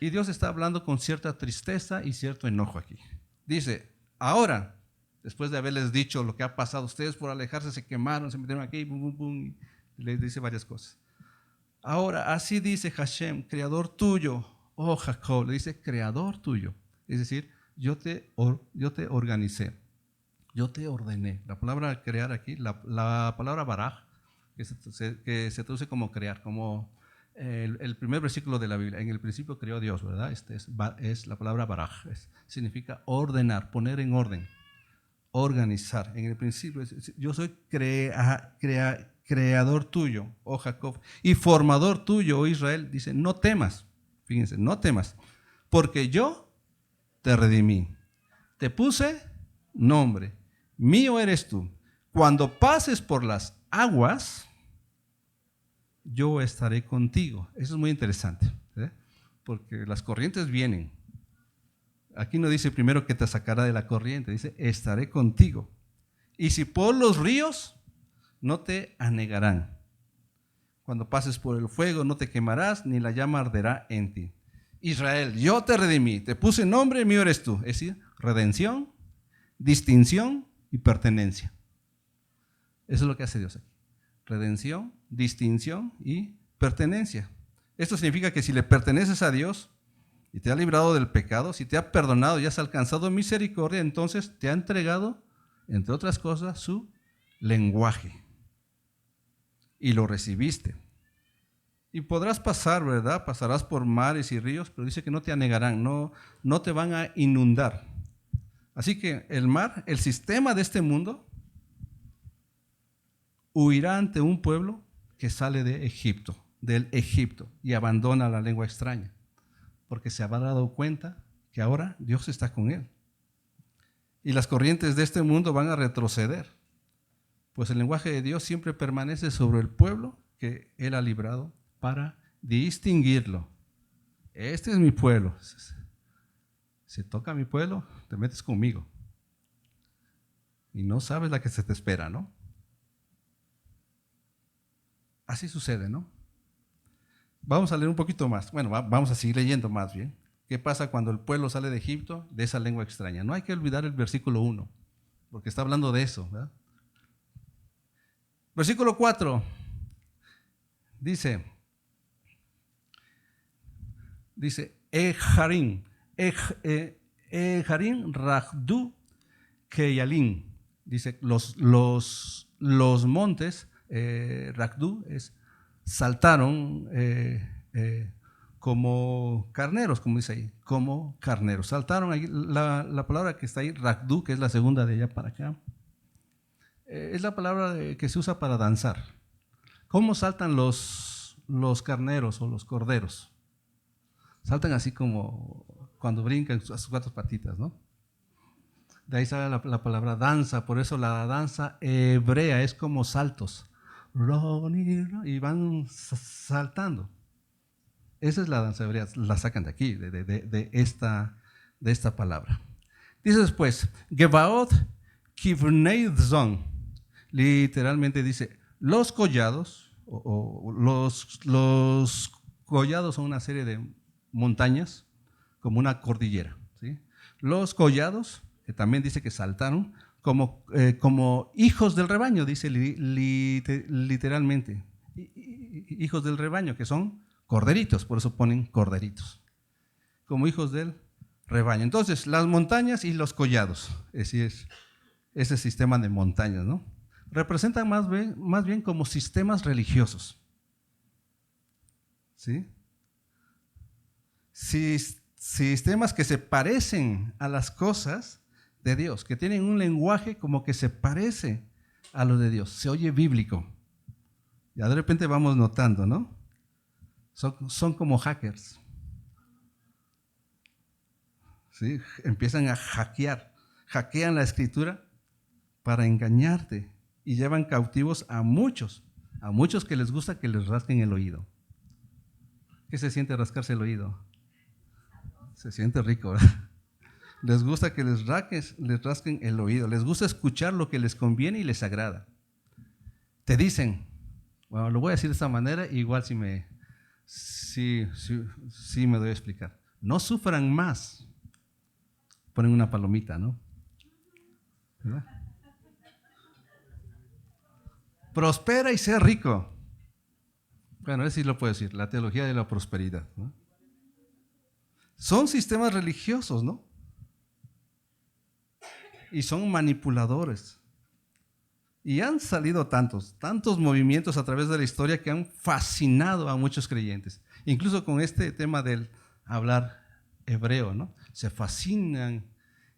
Y Dios está hablando con cierta tristeza y cierto enojo aquí. Dice, ahora, después de haberles dicho lo que ha pasado, ustedes por alejarse se quemaron, se metieron aquí, bum, bum, bum, y les dice varias cosas. Ahora, así dice Hashem, creador tuyo, oh Jacob, le dice creador tuyo. Es decir, yo te organicé, yo te ordené. La palabra crear aquí, la palabra baraj, que se traduce como crear, como el primer versículo de la Biblia. En el principio creó Dios, ¿verdad? Es la palabra baraj, significa ordenar, poner en orden, organizar. En el principio, yo soy creador tuyo, oh Jacob, y formador tuyo, oh Israel. Dice, no temas, Fíjense, no temas, porque yo te redimí. Te puse nombre, mío eres tú. Cuando pases por las aguas, yo estaré contigo. Eso es muy interesante, porque las corrientes vienen. Aquí no dice primero que te sacará de la corriente, dice estaré contigo. Y si por los ríos, no te anegarán. Cuando pases por el fuego, no te quemarás, ni la llama arderá en ti. Israel, yo te redimí, te puse nombre, mío eres tú. Es decir, redención, distinción y pertenencia. Eso es lo que hace Dios aquí. Redención, distinción y pertenencia. Esto significa que si le perteneces a Dios y te ha librado del pecado, si te ha perdonado y has alcanzado misericordia, entonces te ha entregado, entre otras cosas, su lenguaje. Y lo recibiste. Y podrás pasar, ¿verdad? Pasarás por mares y ríos, pero dice que no te anegarán, no te van a inundar. Así que el mar, el sistema de este mundo, huirá ante un pueblo que sale de Egipto, del Egipto, y abandona la lengua extraña, porque se habrá dado cuenta que ahora Dios está con él. Y las corrientes de este mundo van a retroceder, pues el lenguaje de Dios siempre permanece sobre el pueblo que él ha librado para distinguirlo. Este es mi pueblo. Si toca mi pueblo, te metes conmigo. Y no sabes la que se te espera, ¿no? Así sucede, ¿no? Vamos a leer un poquito más. Bueno, vamos a seguir leyendo más bien. ¿Qué pasa cuando el pueblo sale de Egipto, de esa lengua extraña? No hay que olvidar el versículo 1, porque está hablando de eso, ¿verdad? Versículo 4 dice Ejarim Ragdu Keyalim. Dice los montes Ragdu saltaron como carneros, como dice ahí, como carneros. Saltaron ahí, la palabra que está ahí, Ragdu, que es la segunda de allá para acá, es la palabra que se usa para danzar. ¿Cómo saltan los carneros o los corderos? Saltan así como cuando brincan a sus cuatro patitas, ¿no? De ahí sale la palabra danza, por eso la danza hebrea es como saltos. Y van saltando. Esa es la danza hebrea, la sacan de aquí, de esta palabra. Dice después, Gebaot Kivneidzon, literalmente dice, los collados, los collados son una serie de montañas, como una cordillera, ¿sí? Los collados, que también dice que saltaron, como hijos del rebaño, dice literalmente, hijos del rebaño, que son corderitos, por eso ponen corderitos, como hijos del rebaño. Entonces, las montañas y los collados, ese es ese sistema de montañas, ¿no? Representan más bien como sistemas religiosos, ¿sí? Sistemas que se parecen a las cosas de Dios, que tienen un lenguaje como que se parece a lo de Dios, se oye bíblico. Ya de repente vamos notando, ¿no? Son como hackers, ¿sí? Empiezan a hackean la escritura para engañarte y llevan cautivos a muchos que les gusta que les rasquen el oído. ¿Qué se siente rascarse el oído? Se siente rico, ¿verdad? Les gusta que les rasquen el oído, les gusta escuchar lo que les conviene y les agrada. Te dicen, bueno, lo voy a decir de esta manera, igual sí me doy a explicar. No sufran más. Ponen una palomita, ¿no? ¿Verdad? Prospera y sea rico. Bueno, eso sí lo puedo decir, la teología de la prosperidad, ¿no? Son sistemas religiosos, ¿no? Y son manipuladores. Y han salido tantos movimientos a través de la historia que han fascinado a muchos creyentes. Incluso con este tema del hablar hebreo, ¿no? Se fascinan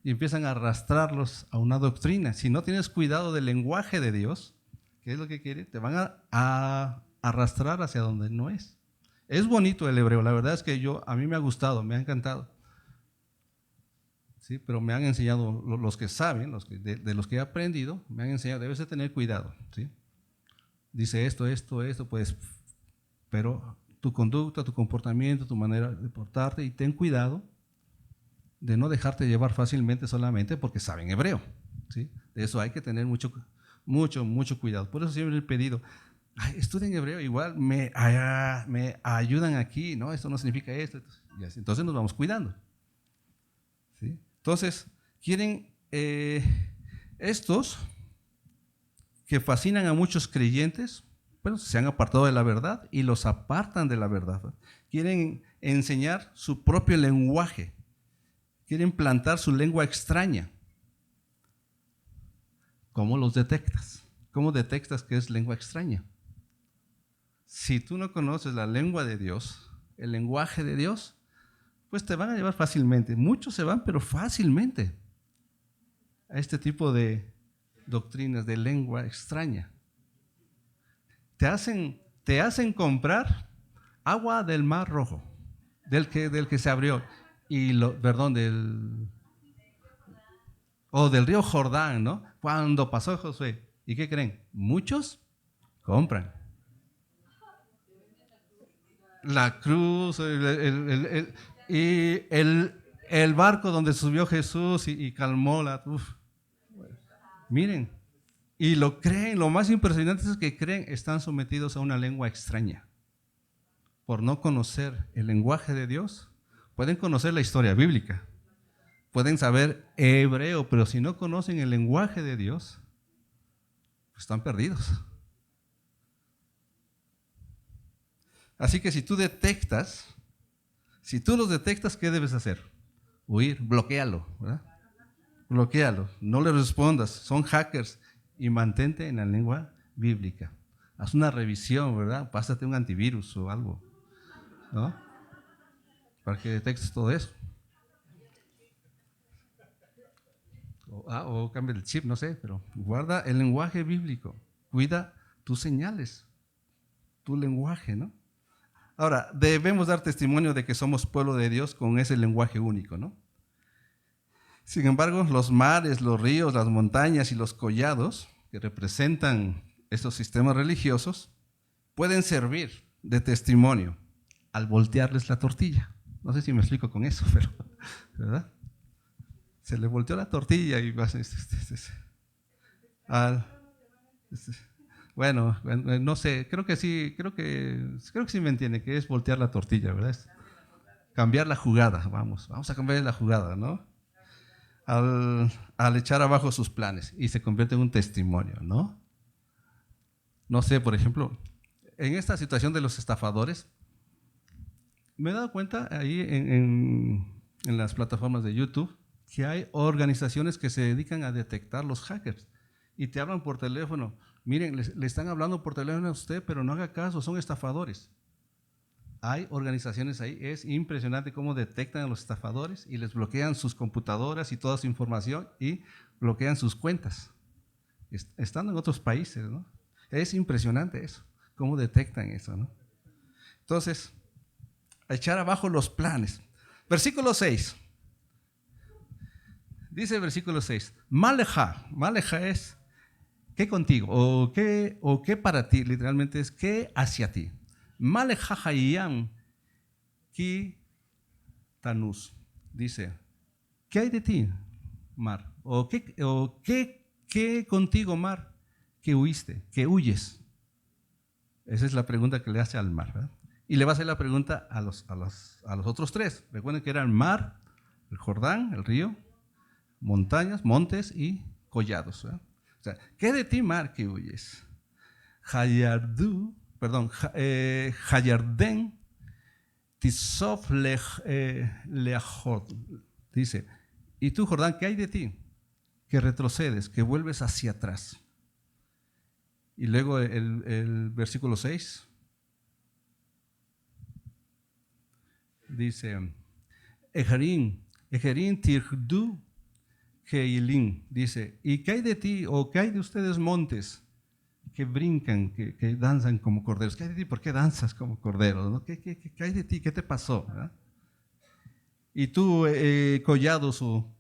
y empiezan a arrastrarlos a una doctrina. Si no tienes cuidado del lenguaje de Dios, ¿qué es lo que quiere? Te van a arrastrar hacia donde no es. Es bonito el hebreo, la verdad es que a mí me ha gustado, me ha encantado. Sí, pero me han enseñado, los que saben, de los que he aprendido, me han enseñado, debes de tener cuidado. ¿Sí? Dice esto, pues, pero tu conducta, tu comportamiento, tu manera de portarte, y ten cuidado de no dejarte llevar fácilmente solamente porque saben hebreo. ¿Sí? De eso hay que tener mucho cuidado. Por eso siempre he pedido, estudien hebreo, igual me ayudan aquí, ¿no? Esto no significa esto. Y así. Entonces nos vamos cuidando. ¿Sí? Entonces, quieren estos que fascinan a muchos creyentes, bueno, se han apartado de la verdad y los apartan de la verdad. Quieren enseñar su propio lenguaje, quieren plantar su lengua extraña. ¿Cómo los detectas? ¿Cómo detectas que es lengua extraña? Si tú no conoces la lengua de Dios, el lenguaje de Dios, pues te van a llevar fácilmente. Muchos se van, pero fácilmente, a este tipo de doctrinas de lengua extraña. Te hacen comprar agua del Mar Rojo, del que se abrió, del río Jordán, ¿no? Cuando pasó Josué. ¿Y qué creen? Muchos compran. La cruz, el barco donde subió Jesús y calmó la... Miren, y lo creen, lo más impresionante es que creen, están sometidos a una lengua extraña. Por no conocer el lenguaje de Dios, pueden conocer la historia bíblica, pueden saber hebreo, pero si no conocen el lenguaje de Dios, pues están perdidos. Así que si tú los detectas, ¿qué debes hacer? Huir, bloquéalo, ¿verdad? Bloquéalo, no le respondas, son hackers, y mantente en la lengua bíblica. Haz una revisión, ¿verdad? Pásate un antivirus o algo, ¿no? Para que detectes todo eso. O cambia el chip, no sé, pero guarda el lenguaje bíblico, cuida tus señales, tu lenguaje, ¿no? Ahora, debemos dar testimonio de que somos pueblo de Dios con ese lenguaje único, ¿no? Sin embargo, los mares, los ríos, las montañas y los collados, que representan estos sistemas religiosos, pueden servir de testimonio al voltearles la tortilla. No sé si me explico con eso, pero, ¿verdad? Se le volteó la tortilla y bueno, no sé, creo que sí me entiende que es voltear la tortilla, ¿verdad? Es cambiar la jugada, vamos a cambiar la jugada, ¿no? Al echar abajo sus planes y se convierte en un testimonio, ¿no? No sé, por ejemplo, en esta situación de los estafadores, me he dado cuenta ahí en las plataformas de YouTube que hay organizaciones que se dedican a detectar los hackers y te hablan por teléfono. Miren, le están hablando por teléfono a usted, pero no haga caso, son estafadores. Hay organizaciones ahí, es impresionante cómo detectan a los estafadores y les bloquean sus computadoras y toda su información y bloquean sus cuentas, estando en otros países, ¿no? Es impresionante eso, cómo detectan eso, ¿no? Entonces, a echar abajo los planes. Versículo 6. Dice el versículo 6, Maleja es ¿qué contigo? O qué para ti, literalmente es ¿qué hacia ti? Maleja hayam ki tanus. Dice, ¿qué hay de ti, mar? ¿O qué contigo, mar? Que huiste, que huyes. Esa es la pregunta que le hace al mar, ¿verdad? Y le va a hacer la pregunta a los otros tres. Recuerden que era el mar, el Jordán, el río, montañas, montes y collados, ¿verdad? O sea, ¿qué de ti, mar, que huyes? Hayarden tisof leachot. Dice, ¿y tú, Jordán, qué hay de ti? Que retrocedes, que vuelves hacia atrás. Y luego el versículo 6 dice, Ejerín tirdu Keilim, dice, ¿y qué hay de ti o qué hay de ustedes montes que brincan, que danzan como corderos. ¿Qué hay de ti? ¿Por qué danzas como corderos? ¿No? ¿Qué hay de ti? ¿Qué te pasó? ¿Verdad? Y tú, collados o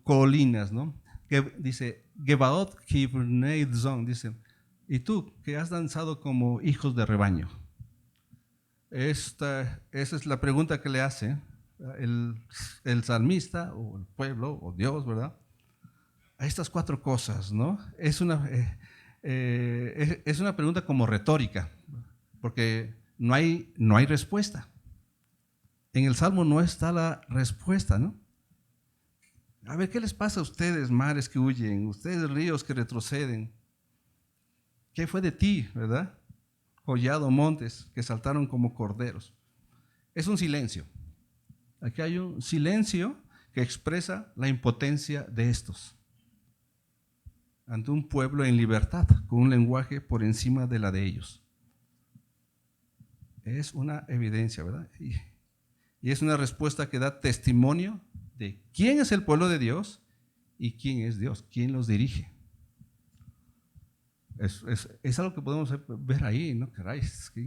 colinas, ¿no? Que dice, Gebaot Kibnei Tzon, dice, y tú que has danzado como hijos de rebaño. Esa es la pregunta que le hace el salmista, o el pueblo, o Dios, ¿verdad? A estas 4 cosas, ¿no? Es una pregunta como retórica, porque no hay respuesta. En el Salmo no está la respuesta, ¿no? A ver, ¿qué les pasa a ustedes, mares que huyen? Ustedes, ríos que retroceden. ¿Qué fue de ti, verdad? Collado, montes que saltaron como corderos. Es un silencio. Aquí hay un silencio que expresa la impotencia de estos ante un pueblo en libertad, con un lenguaje por encima de la de ellos. Es una evidencia, ¿verdad? Y es una respuesta que da testimonio de quién es el pueblo de Dios y quién es Dios, quién los dirige. Es algo que podemos ver ahí, ¿no? Caray,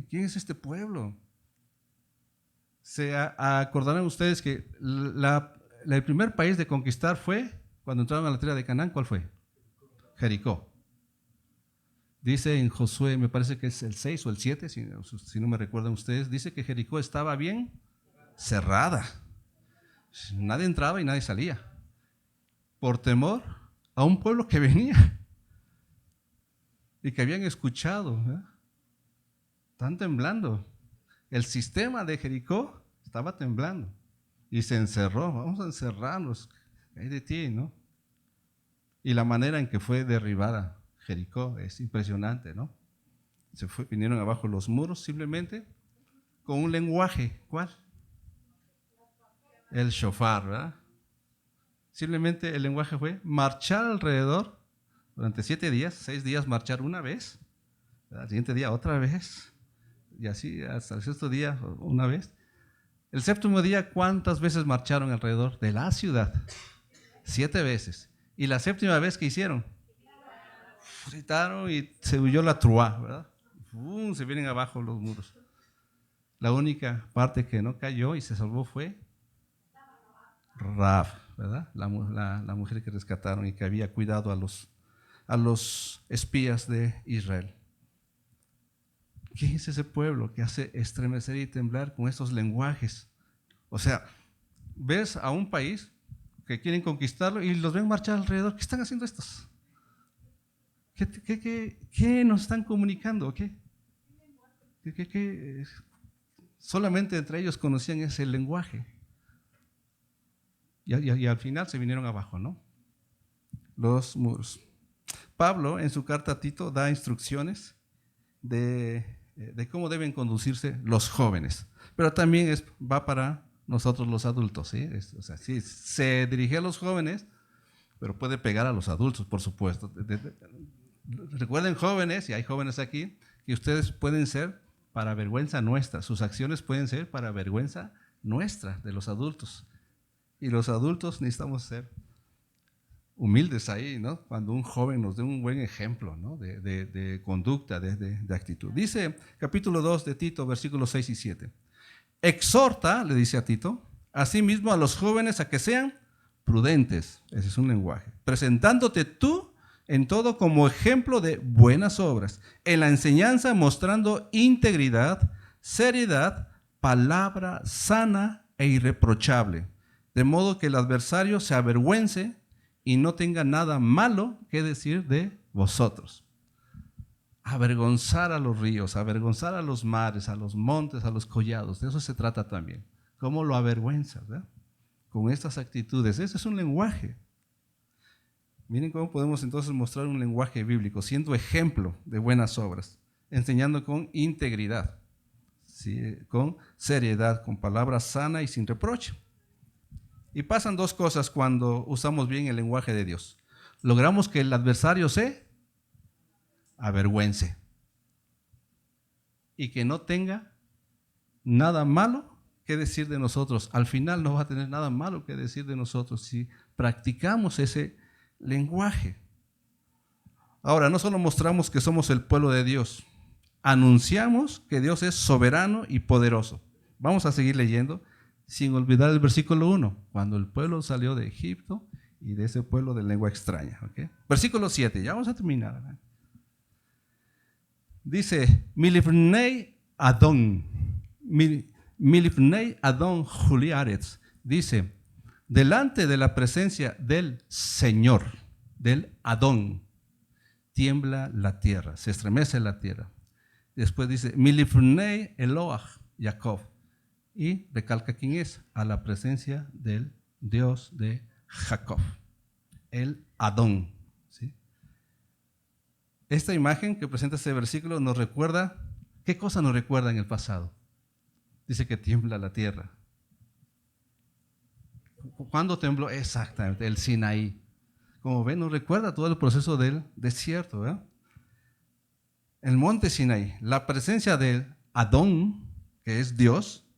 ¿quién es este pueblo? Se acordarán ustedes que el primer país de conquistar fue, cuando entraron a la tierra de Canaán, ¿cuál fue? Jericó. Dice en Josué, me parece que es el 6 o el 7, si no me recuerdan ustedes, dice que Jericó estaba bien cerrada. Nadie entraba y nadie salía. Por temor a un pueblo que venía y que habían escuchado. Están temblando. El sistema de Jericó estaba temblando y se encerró. Vamos a encerrarnos. Hay de ti, ¿no? Y la manera en que fue derribada Jericó es impresionante, ¿no? Vinieron abajo los muros simplemente con un lenguaje. ¿Cuál? El shofar, ¿verdad? Simplemente el lenguaje fue marchar alrededor durante 7 días, 6 días marchar una vez, al siguiente día otra vez, y así hasta el 6º día una vez. El 7º día, ¿cuántas veces marcharon alrededor de la ciudad? 7 veces. ¿Y la 7ª vez que hicieron? Gritaron y se huyó la truá, ¿verdad? Se vienen abajo los muros. La única parte que no cayó y se salvó fue Rahab, ¿verdad? La mujer que rescataron y que había cuidado a los espías de Israel. ¿Qué es ese pueblo que hace estremecer y temblar con estos lenguajes? O sea, ves a un país que quieren conquistarlo y los ven marchar alrededor. ¿Qué están haciendo estos? ¿Qué nos están comunicando? ¿Qué? Solamente entre ellos conocían ese lenguaje. Y al final se vinieron abajo, ¿no? Los muros. Pablo, en su carta a Tito, da instrucciones de cómo deben conducirse los jóvenes. Pero también va para nosotros los adultos, ¿sí? O sea, sí, se dirige a los jóvenes, pero puede pegar a los adultos, por supuesto. Recuerden, jóvenes, y hay jóvenes aquí, que ustedes pueden ser para vergüenza nuestra. Sus acciones pueden ser para vergüenza nuestra, de los adultos. Y los adultos necesitamos ser humildes ahí, ¿no? Cuando un joven nos dé un buen ejemplo, ¿no? de conducta, de actitud. Dice capítulo 2 de Tito, versículos 6 y 7. Exhorta, le dice a Tito, asimismo a los jóvenes a que sean prudentes, ese es un lenguaje, presentándote tú en todo como ejemplo de buenas obras, en la enseñanza mostrando integridad, seriedad, palabra sana e irreprochable, de modo que el adversario se avergüence y no tenga nada malo que decir de vosotros. Avergonzar a los ríos, avergonzar a los mares, a los montes, a los collados, de eso se trata también. ¿Cómo lo avergüenzas? ¿Verdad? Con estas actitudes, ese es un lenguaje. Miren cómo podemos entonces mostrar un lenguaje bíblico, siendo ejemplo de buenas obras, enseñando con integridad, ¿sí? Con seriedad, con palabra sana y sin reproche. Y pasan 2 cosas cuando usamos bien el lenguaje de Dios. Logramos que el adversario se avergüence y que no tenga nada malo que decir de nosotros. Al final no va a tener nada malo que decir de nosotros si practicamos ese lenguaje. Ahora, no solo mostramos que somos el pueblo de Dios, anunciamos que Dios es soberano y poderoso. Vamos a seguir leyendo, sin olvidar el versículo 1, cuando el pueblo salió de Egipto y de ese pueblo de lengua extraña. ¿Okay? Versículo 7, ya vamos a terminar. ¿Verdad? Dice, Milifnei Adon Juliaretz, dice, delante de la presencia del Señor, del Adón, tiembla la tierra, se estremece la tierra. Después dice, Milifnei Eloach Jacob, y recalca quién es, a la presencia del Dios de Jacob, el Adón. ¿Sí? Esta imagen que presenta este versículo nos recuerda, ¿qué cosa nos recuerda en el pasado? Dice que tiembla la tierra. ¿Cuándo tembló? Exactamente, el Sinaí. Como ven, nos recuerda todo el proceso del desierto. ¿Verdad? El monte Sinaí, la presencia del Adón, que es Dios,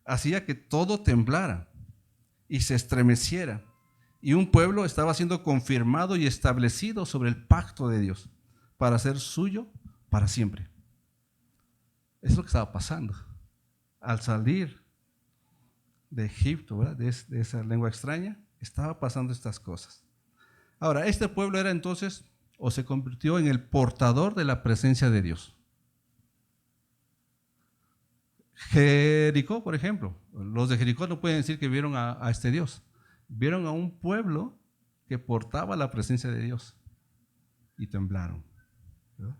hacía que todo temblara y se estremeciera. Y un pueblo estaba siendo confirmado y establecido sobre el pacto de Dios para ser suyo para siempre. Es lo que estaba pasando. Al salir de Egipto, ¿verdad? De esa lengua extraña, estaba pasando estas cosas. Ahora, este pueblo era entonces, o se convirtió en el portador de la presencia de Dios. Jericó, por ejemplo, los de Jericó no pueden decir que vieron a este Dios. Vieron a un pueblo que portaba la presencia de Dios y temblaron. ¿Verdad?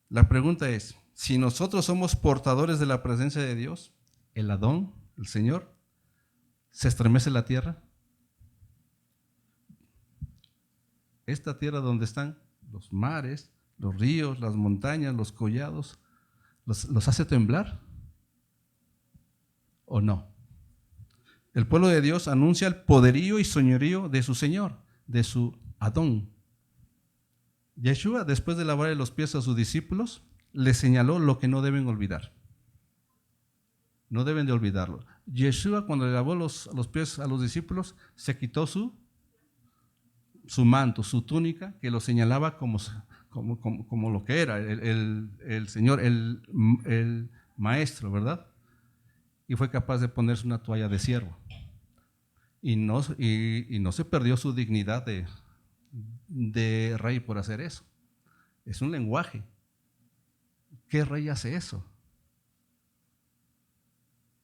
La pregunta es, si nosotros somos portadores de la presencia de Dios, el Adón, el Señor, ¿se estremece la tierra? Esta tierra donde están los mares, los ríos, las montañas, los collados, ¿los hace temblar? ¿O no? El pueblo de Dios anuncia el poderío y señorío de su Señor, de su Adón. Yeshua, después de lavarle los pies a sus discípulos, les señaló lo que no deben olvidar. No deben de olvidarlo. Yeshua, cuando le lavó los pies a los discípulos, se quitó su manto, su túnica, que lo señalaba como lo que era, el Señor, el Maestro, ¿verdad? Y fue capaz de ponerse una toalla de siervo. Y no se perdió su dignidad de rey por hacer eso. Es un lenguaje. ¿Qué rey hace eso?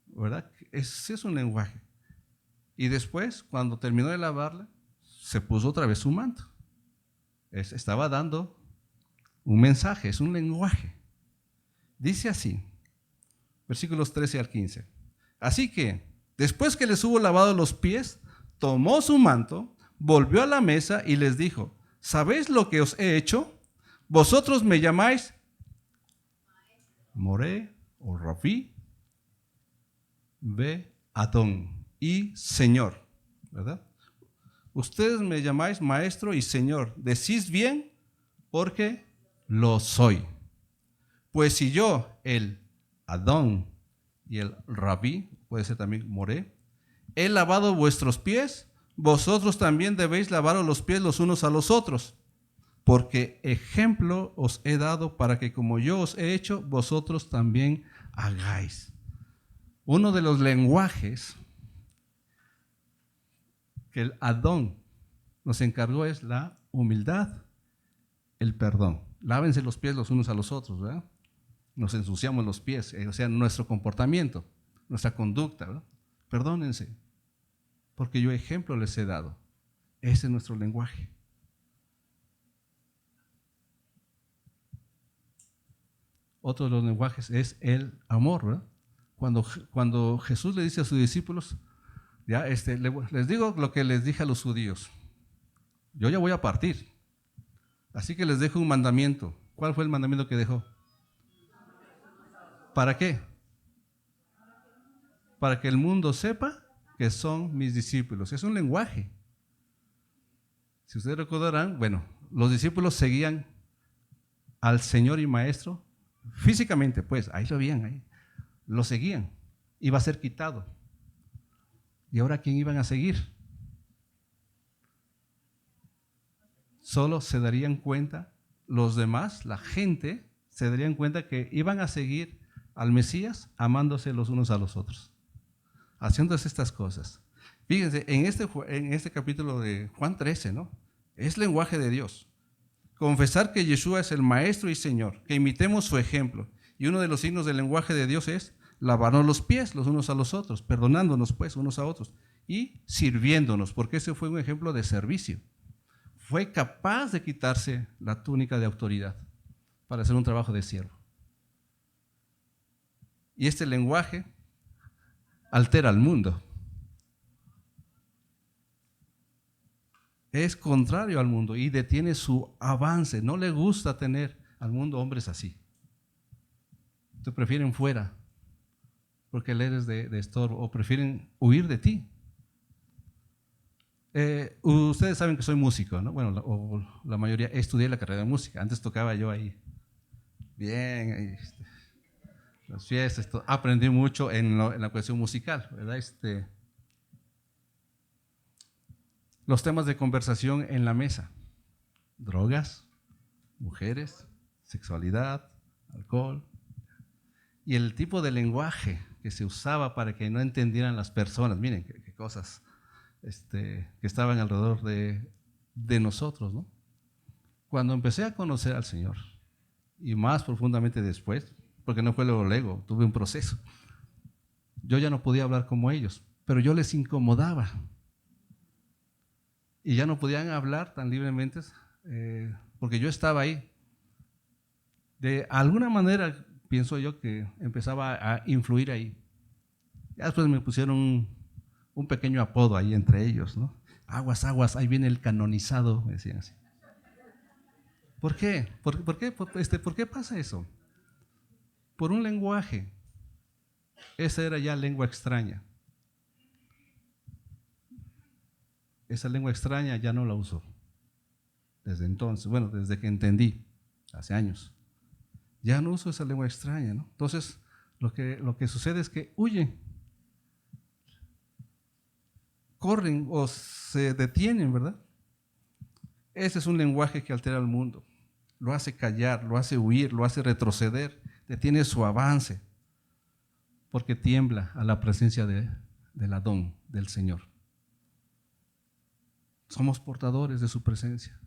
¿Verdad? Es un lenguaje. Y después, cuando terminó de lavarla, se puso otra vez su manto. Estaba dando un mensaje, es un lenguaje. Dice así, versículos 13 al 15. Así que, después que les hubo lavado los pies, tomó su manto, volvió a la mesa y les dijo, ¿sabéis lo que os he hecho? Vosotros me llamáis Moré o Rabí, Be Adón y Señor, ¿verdad? Ustedes me llamáis maestro y señor. Decís bien porque lo soy. Pues si yo, el Adón y el Rabí, puede ser también Moré, he lavado vuestros pies, vosotros también debéis lavaros los pies los unos a los otros. Porque ejemplo os he dado para que como yo os he hecho, vosotros también hagáis. Uno de los lenguajes que el Adón nos encargó es la humildad, el perdón. Lávense los pies los unos a los otros, ¿verdad? Nos ensuciamos los pies, o sea, nuestro comportamiento, nuestra conducta, ¿verdad? Perdónense, porque yo ejemplo les he dado. Ese es nuestro lenguaje. Otro de los lenguajes es el amor, ¿verdad? Cuando Jesús le dice a sus discípulos, ya les digo lo que les dije a los judíos, yo ya voy a partir, así que les dejo un mandamiento. ¿Cuál fue el mandamiento que dejó? ¿Para qué? Para que el mundo sepa que son mis discípulos. Es un lenguaje. Si ustedes recordarán, bueno, los discípulos seguían al Señor y Maestro físicamente, pues, ahí lo veían, ahí. Lo seguían. Iba a ser quitado. ¿Y ahora quién iban a seguir? solo se darían cuenta los demás, la gente, se darían cuenta que iban a seguir al Mesías amándose los unos a los otros, haciéndose estas cosas. Fíjense, en este capítulo de Juan 13, ¿no? Es lenguaje de Dios. Confesar que Yeshua es el Maestro y Señor, que imitemos su ejemplo. Y uno de los signos del lenguaje de Dios es lavarnos los pies los unos a los otros, perdonándonos pues unos a otros y sirviéndonos, porque ese fue un ejemplo de servicio. Fue capaz de quitarse la túnica de autoridad para hacer un trabajo de siervo. Y este lenguaje altera al mundo. Es contrario al mundo y detiene su avance. No le gusta tener al mundo hombres así. Te prefieren fuera porque le eres de estorbo o prefieren huir de ti. Ustedes saben que soy músico, ¿no? Bueno, la mayoría estudié la carrera de música. Antes tocaba yo ahí. Bien, ahí, las fiestas, aprendí mucho en la cuestión musical, ¿verdad? Los temas de conversación en la mesa: drogas, mujeres, sexualidad, alcohol, y el tipo de lenguaje que se usaba para que no entendieran las personas. Miren qué cosas que estaban alrededor de nosotros, ¿no? Cuando empecé a conocer al Señor, y más profundamente después, porque no fue luego, tuve un proceso. Yo ya no podía hablar como ellos, pero yo les incomodaba. Y ya no podían hablar tan libremente porque yo estaba ahí. De alguna manera, pienso yo que empezaba a influir ahí. Ya después me pusieron un pequeño apodo ahí entre ellos, ¿no? Aguas, aguas, ahí viene el canonizado, me decían así. ¿Por qué? ¿Por qué pasa eso? Por un lenguaje. Esa era ya lengua extraña. Esa lengua extraña ya no la uso desde entonces, desde que entendí, hace años. Ya no uso esa lengua extraña, ¿no? Entonces, lo que sucede es que huyen, corren o se detienen, ¿verdad? Ese es un lenguaje que altera al mundo. Lo hace callar, lo hace huir, lo hace retroceder, detiene su avance, porque tiembla a la presencia del Adón, del Señor. Somos portadores de su presencia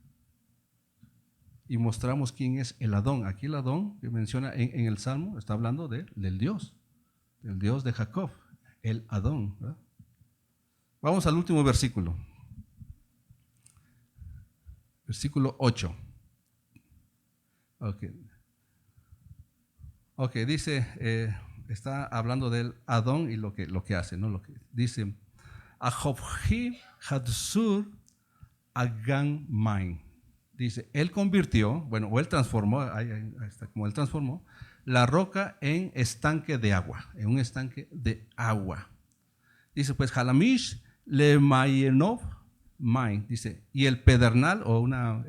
y mostramos quién es el Adón. Aquí el Adón que menciona en el Salmo está hablando del Dios de Jacob, el Adón, ¿verdad? Vamos al último versículo, versículo 8. Ok, dice, está hablando del Adón y lo que hace, ¿no? Lo que dice, Ahobhi Hadsur Agan Main. Dice, él convirtió, o él transformó, ahí está, como él transformó la roca en estanque de agua, en un estanque de agua. Dice, pues, Halamish le Mayenov Main, dice, y el pedernal,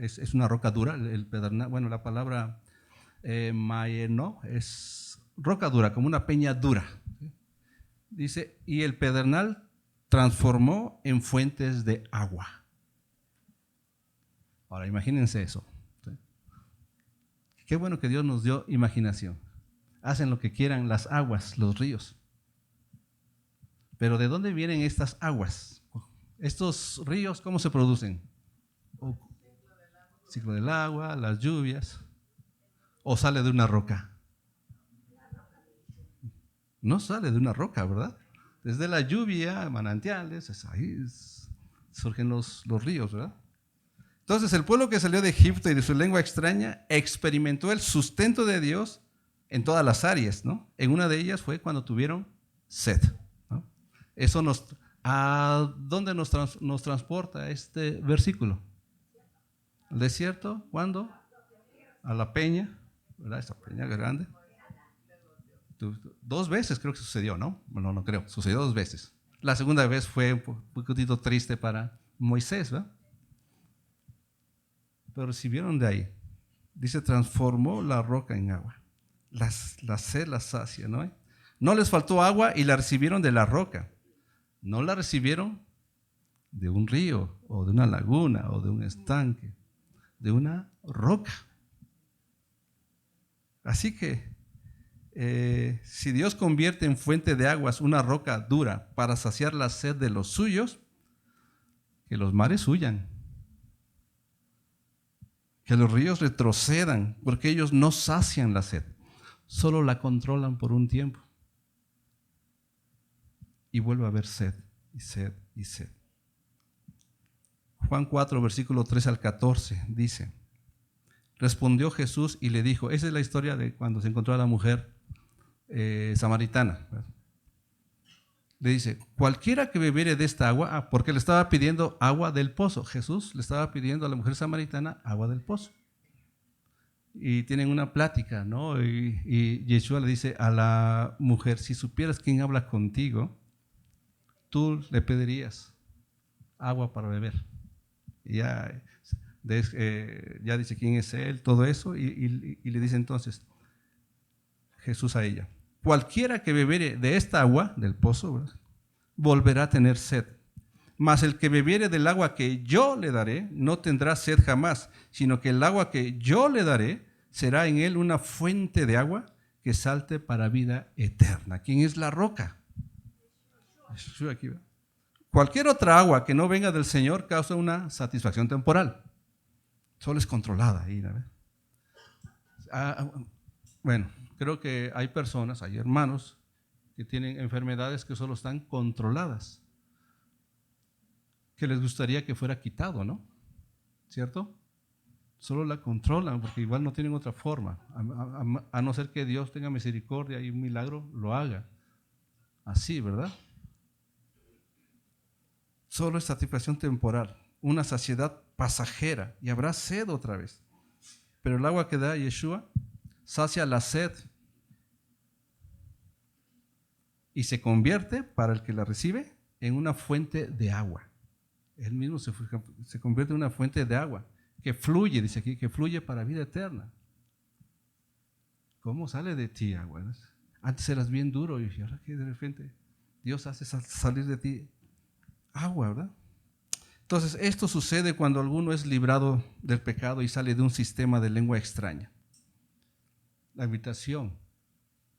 es una roca dura, el pedernal, la palabra Mayenov es roca dura, como una peña dura. ¿Sí? Dice, y el pedernal transformó en fuentes de agua. Ahora, imagínense eso. ¿Sí? Qué bueno que Dios nos dio imaginación. Hacen lo que quieran las aguas, los ríos. Pero ¿de dónde vienen estas aguas? Estos ríos, ¿cómo se producen? Ciclo del agua, las lluvias. ¿O sale de una roca? No sale de una roca, ¿verdad? Desde la lluvia, manantiales, ahí surgen los ríos, ¿verdad? Entonces el pueblo que salió de Egipto y de su lengua extraña experimentó el sustento de Dios en todas las áreas, ¿no? En una de ellas fue cuando tuvieron sed, ¿no? Eso ¿a dónde nos transporta este versículo? ¿Al desierto? ¿Cuándo? A la peña, ¿verdad? Esa peña grande. 2 veces creo que sucedió, ¿no? No creo, sucedió 2 veces. La segunda vez fue un poquitito triste para Moisés, ¿verdad? Pero recibieron de ahí. Dice, transformó la roca en agua. La sed la sacia, ¿no? No les faltó agua y la recibieron de la roca. No la recibieron de un río o de una laguna o de un estanque. de una roca. Así que si Dios convierte en fuente de aguas una roca dura para saciar la sed de los suyos, que los mares huyan, que los ríos retrocedan, porque ellos no sacian la sed, solo la controlan por un tiempo. Y vuelve a haber sed, y sed, y sed. Juan 4, versículo 3 al 14, dice: respondió Jesús y le dijo, esa es la historia de cuando se encontró a la mujer samaritana. Le dice, cualquiera que bebiere de esta agua, porque le estaba pidiendo agua del pozo. Jesús le estaba pidiendo a la mujer samaritana agua del pozo. Y tienen una plática, ¿no? Y Yeshua le dice a la mujer, si supieras quién habla contigo, tú le pedirías agua para beber. Y ya dice quién es él, todo eso, y le dice entonces Jesús a ella, cualquiera que bebiere de esta agua, del pozo, ¿verdad?, volverá a tener sed. Mas el que bebiere del agua que yo le daré, no tendrá sed jamás, sino que el agua que yo le daré será en él una fuente de agua que salte para vida eterna. ¿Quién es la roca? Aquí, ¿verdad? Cualquier otra agua que no venga del Señor causa una satisfacción temporal. Solo es controlada. Bueno, creo que hay personas, hay hermanos que tienen enfermedades que solo están controladas, que les gustaría que fuera quitado, ¿no? ¿Cierto? Solo la controlan porque igual no tienen otra forma, a no ser que Dios tenga misericordia y un milagro lo haga. Así, ¿verdad? Solo es satisfacción temporal, una saciedad pasajera, y habrá sed otra vez. Pero el agua que da Yeshua sacia la sed y se convierte, para el que la recibe, en una fuente de agua. Él mismo se convierte en una fuente de agua que fluye, dice aquí, que fluye para vida eterna. ¿Cómo sale de ti agua? Antes eras bien duro y ahora que de repente Dios hace salir de ti agua, ¿verdad? Entonces, esto sucede cuando alguno es librado del pecado y sale de un sistema de lengua extraña. La invitación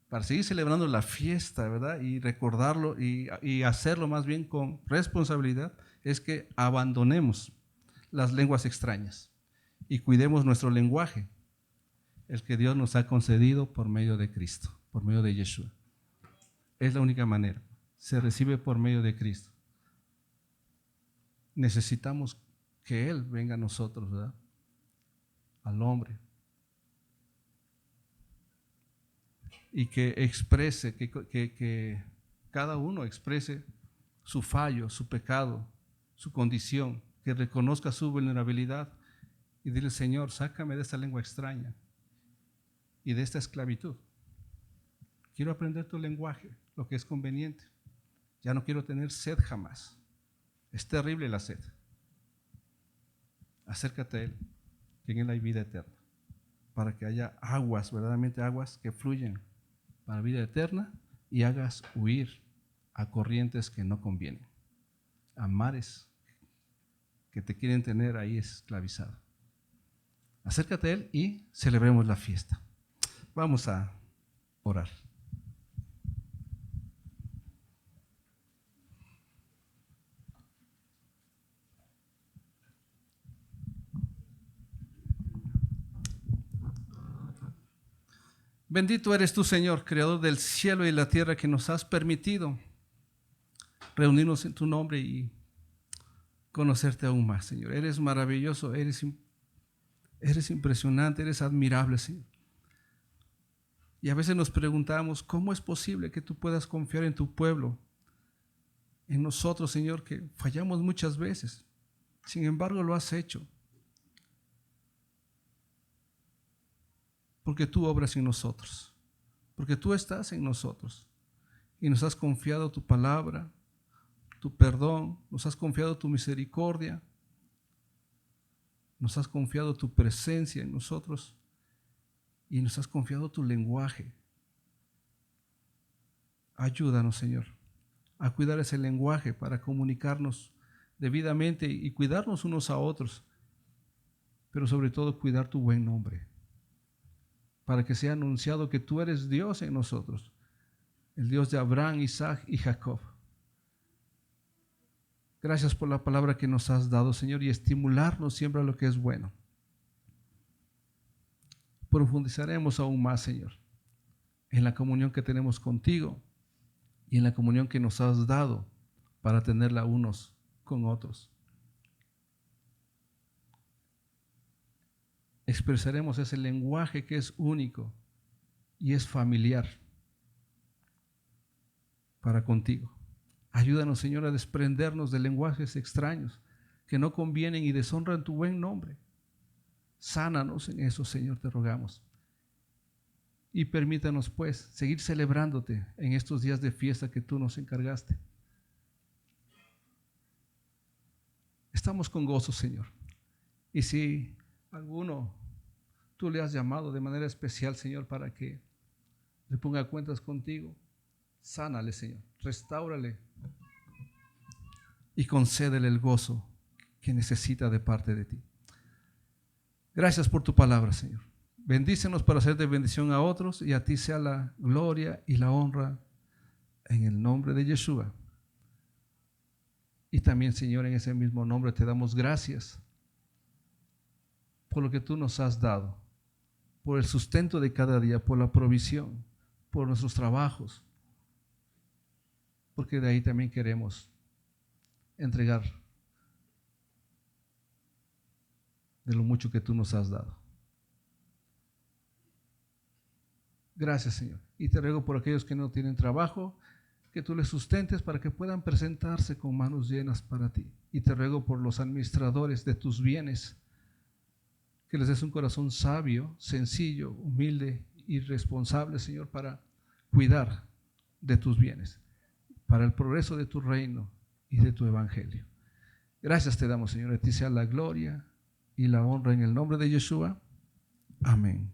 para seguir celebrando la fiesta, ¿verdad?, y recordarlo y hacerlo más bien con responsabilidad, es que abandonemos las lenguas extrañas y cuidemos nuestro lenguaje, el que Dios nos ha concedido por medio de Cristo, por medio de Yeshua. Es la única manera. Se recibe por medio de Cristo. Necesitamos que Él venga a nosotros, ¿verdad?, al hombre, y que exprese, que cada uno exprese su fallo, su pecado, su condición, que reconozca su vulnerabilidad y dile, Señor, sácame de esta lengua extraña y de esta esclavitud. Quiero aprender tu lenguaje, lo que es conveniente. Ya no quiero tener sed jamás. Es terrible la sed. Acércate a Él, que en Él hay vida eterna, para que haya aguas, verdaderamente aguas que fluyen para vida eterna, y hagas huir a corrientes que no convienen, a mares que te quieren tener ahí esclavizado. Acércate a Él y celebremos la fiesta. Vamos a orar. Bendito eres tú, Señor, creador del cielo y la tierra, que nos has permitido reunirnos en tu nombre y conocerte aún más, Señor. Eres maravilloso, eres impresionante, eres admirable, Señor. Y a veces nos preguntamos, ¿cómo es posible que tú puedas confiar en tu pueblo, en nosotros, Señor, que fallamos muchas veces? Sin embargo, lo has hecho. Porque tú obras en nosotros, porque tú estás en nosotros y nos has confiado tu palabra, tu perdón, nos has confiado tu misericordia, nos has confiado tu presencia en nosotros y nos has confiado tu lenguaje. Ayúdanos, Señor, a cuidar ese lenguaje para comunicarnos debidamente y cuidarnos unos a otros, pero sobre todo cuidar tu buen nombre, para que sea anunciado que tú eres Dios en nosotros, el Dios de Abraham, Isaac y Jacob. Gracias por la palabra que nos has dado, Señor, y estimularnos siempre a lo que es bueno. Profundizaremos aún más, Señor, en la comunión que tenemos contigo y en la comunión que nos has dado para tenerla unos con otros. Expresaremos ese lenguaje que es único y es familiar para contigo. Ayúdanos, Señor, a desprendernos de lenguajes extraños que no convienen y deshonran tu buen nombre. Sánanos en eso, Señor, te rogamos. Y permítanos, pues, seguir celebrándote en estos días de fiesta que tú nos encargaste. Estamos con gozo, Señor. Y si alguno tú le has llamado de manera especial, Señor, para que le ponga cuentas contigo, sánale, Señor, restáurale y concédele el gozo que necesita de parte de ti. Gracias por tu palabra, Señor. Bendícenos para hacer de bendición a otros, y a ti sea la gloria y la honra en el nombre de Yeshua. Y también, Señor, en ese mismo nombre te damos gracias por lo que tú nos has dado, por el sustento de cada día, por la provisión, por nuestros trabajos, porque de ahí también queremos entregar de lo mucho que tú nos has dado. Gracias, Señor. Y te ruego por aquellos que no tienen trabajo, que tú les sustentes para que puedan presentarse con manos llenas para ti. Y te ruego por los administradores de tus bienes, que les des un corazón sabio, sencillo, humilde y responsable, Señor, para cuidar de tus bienes, para el progreso de tu reino y de tu evangelio. Gracias te damos, Señor. A ti sea la gloria y la honra en el nombre de Yeshua. Amén.